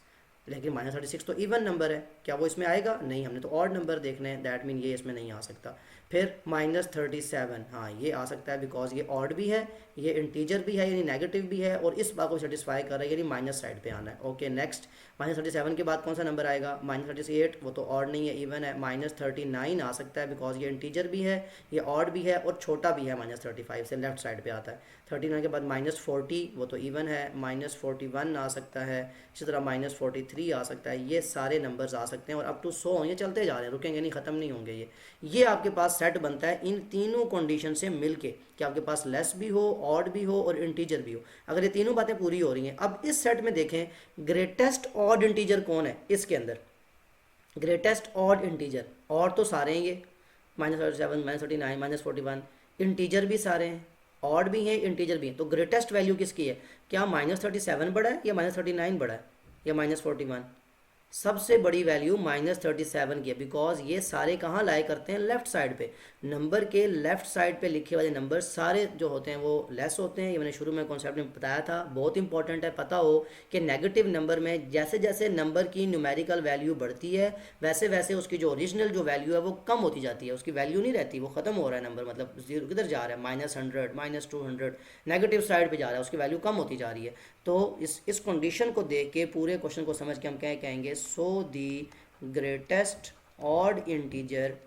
लेकिन माइनस 36 तो इवन नंबर है, क्या वो इसमें आएगा? नहीं, हमने तो ऑड नंबर देखने हैं, दैट मीन ये इसमें नहीं आ सकता। फिर माइनस 37, हाँ ये आ सकता है बिकॉज ये ऑड भी है, ये इंटीजर भी है यानी नेगेटिव भी है और इस बात को सेटिस्फाई कर रहा है, यानी माइनस साइड पे आना है। ओके नेक्स्ट, माइनस 37 के बाद कौन सा नंबर आएगा? माइनस 38, वो तो ऑड नहीं है, इवन है। माइनस 39 आ सकता है बिकॉज ये इंटीजर भी है, ये ऑड भी है और छोटा भी है, माइनस 35 से लेफ्ट साइड पे आता है। 39 के बाद माइनस 40, वो तो इवन है। माइनस 41 आ सकता है, इसी तरह माइनस 43 आ सकता है। ये सारे नंबर्स आ सकते हैं और अप टू 100 ये चलते जा रहे हैं, रुकेंगे नहीं, ख़त्म नहीं होंगे ये आपके पास सेट बनता है इन तीनों कंडीशन से मिलके कि आपके पास लेस भी हो, ऑड भी हो और इंटीजर भी हो। अगर ये तीनों बातें पूरी हो रही हैं, अब इस सेट में देखें ग्रेटेस्ट ऑड इंटीजर कौन है इसके अंदर? ग्रेटेस्ट ऑड इंटीजर, और तो सारे हैं ये, माइनस 37, माइनस 39, माइनस 41, इंटीजर भी सारे हैं, ऑड भी हैं, इंटीजर भी हैं। तो ग्रेटेस्ट वैल्यू किसकी है? क्या माइनस 37 बड़ा है या माइनस 39 बड़ा है या माइनस 41? सबसे बड़ी वैल्यू -37 की है, बिकॉज ये सारे कहाँ लाए करते हैं, लेफ्ट साइड पे। नंबर के लेफ्ट साइड पे लिखे वाले नंबर सारे जो होते हैं वो लेस होते हैं। ये मैंने शुरू में कॉन्सेप्ट में बताया था, बहुत इंपॉर्टेंट है पता हो कि नेगेटिव नंबर में जैसे जैसे नंबर की न्यूमेरिकल वैल्यू बढ़ती है वैसे वैसे उसकी जो ओरिजिनल जो वैल्यू है वो कम होती जाती है, उसकी वैल्यू नहीं रहती, वो ख़त्म हो रहा है नंबर, मतलब जीरो किधर जा रहा है, -100 -200 नेगेटिव साइड पे जा रहा है, उसकी वैल्यू कम होती जा रही है। तो इस कंडीशन को देख के पूरे क्वेश्चन को समझ के हम क्या कहेंगे, so the greatest odd integer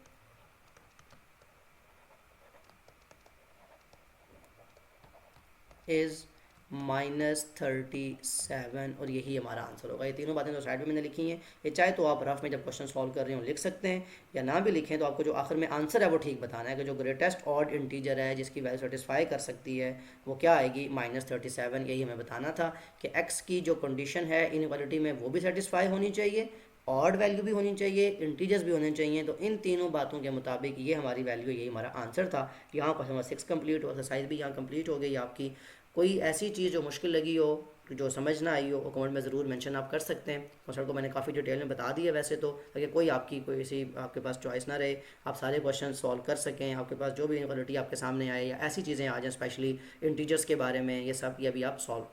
is -37, और यही हमारा आंसर होगा। ये तीनों बातें तो साइड में मैंने लिखी हैं, ये चाहे तो आप रफ में जब क्वेश्चन सॉल्व कर रहे हो लिख सकते हैं, या ना भी लिखें तो आपको जो आखिर में आंसर है वो ठीक बताना है कि जो ग्रेटेस्ट ऑड इंटीजर है जिसकी वैल्यू सेटिस्फाई कर सकती है वो क्या आएगी, -37। यही हमें बताना था कि एक्स की जो कंडीशन है इनइक्वालिटी में वो भी सेटिस्फाई होनी चाहिए, ऑड वैल्यू भी होनी चाहिए, इंटीजर्स भी होने चाहिए। तो इन तीनों बातों के मुताबिक ये हमारी वैल्यू, यही हमारा आंसर था। यहाँ क्वेश्चन नंबर 6 कंप्लीट हो, एक्सरसाइज भी यहाँ कंप्लीट हो गई आपकी। कोई ऐसी चीज़ जो मुश्किल लगी हो, जो समझ ना आई हो, वो कमेंट में ज़रूर मेंशन आप कर सकते हैं। क्वेश्चन को मैंने काफ़ी डिटेल में बता दिया वैसे तो, ताकि कोई आपकी कोई ऐसी आपके पास चॉइस ना रहे, आप सारे क्वेश्चन सॉल्व कर सकें, आपके पास जो भी इनक्वालिटी आपके सामने आए या ऐसी चीज़ें आ जाएँ स्पेशली इंटीजर्स के बारे में, ये सब ये भी आप सॉल्व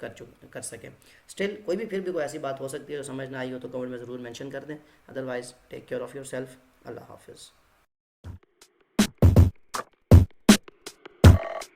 कर सकें। स्टिल कोई भी फिर भी कोई ऐसी बात हो सकती है जो समझ ना आई हो तो कमेंट में ज़रूर मैंशन कर दें। Otherwise take care of yourself. अल्लाह हाफिज़।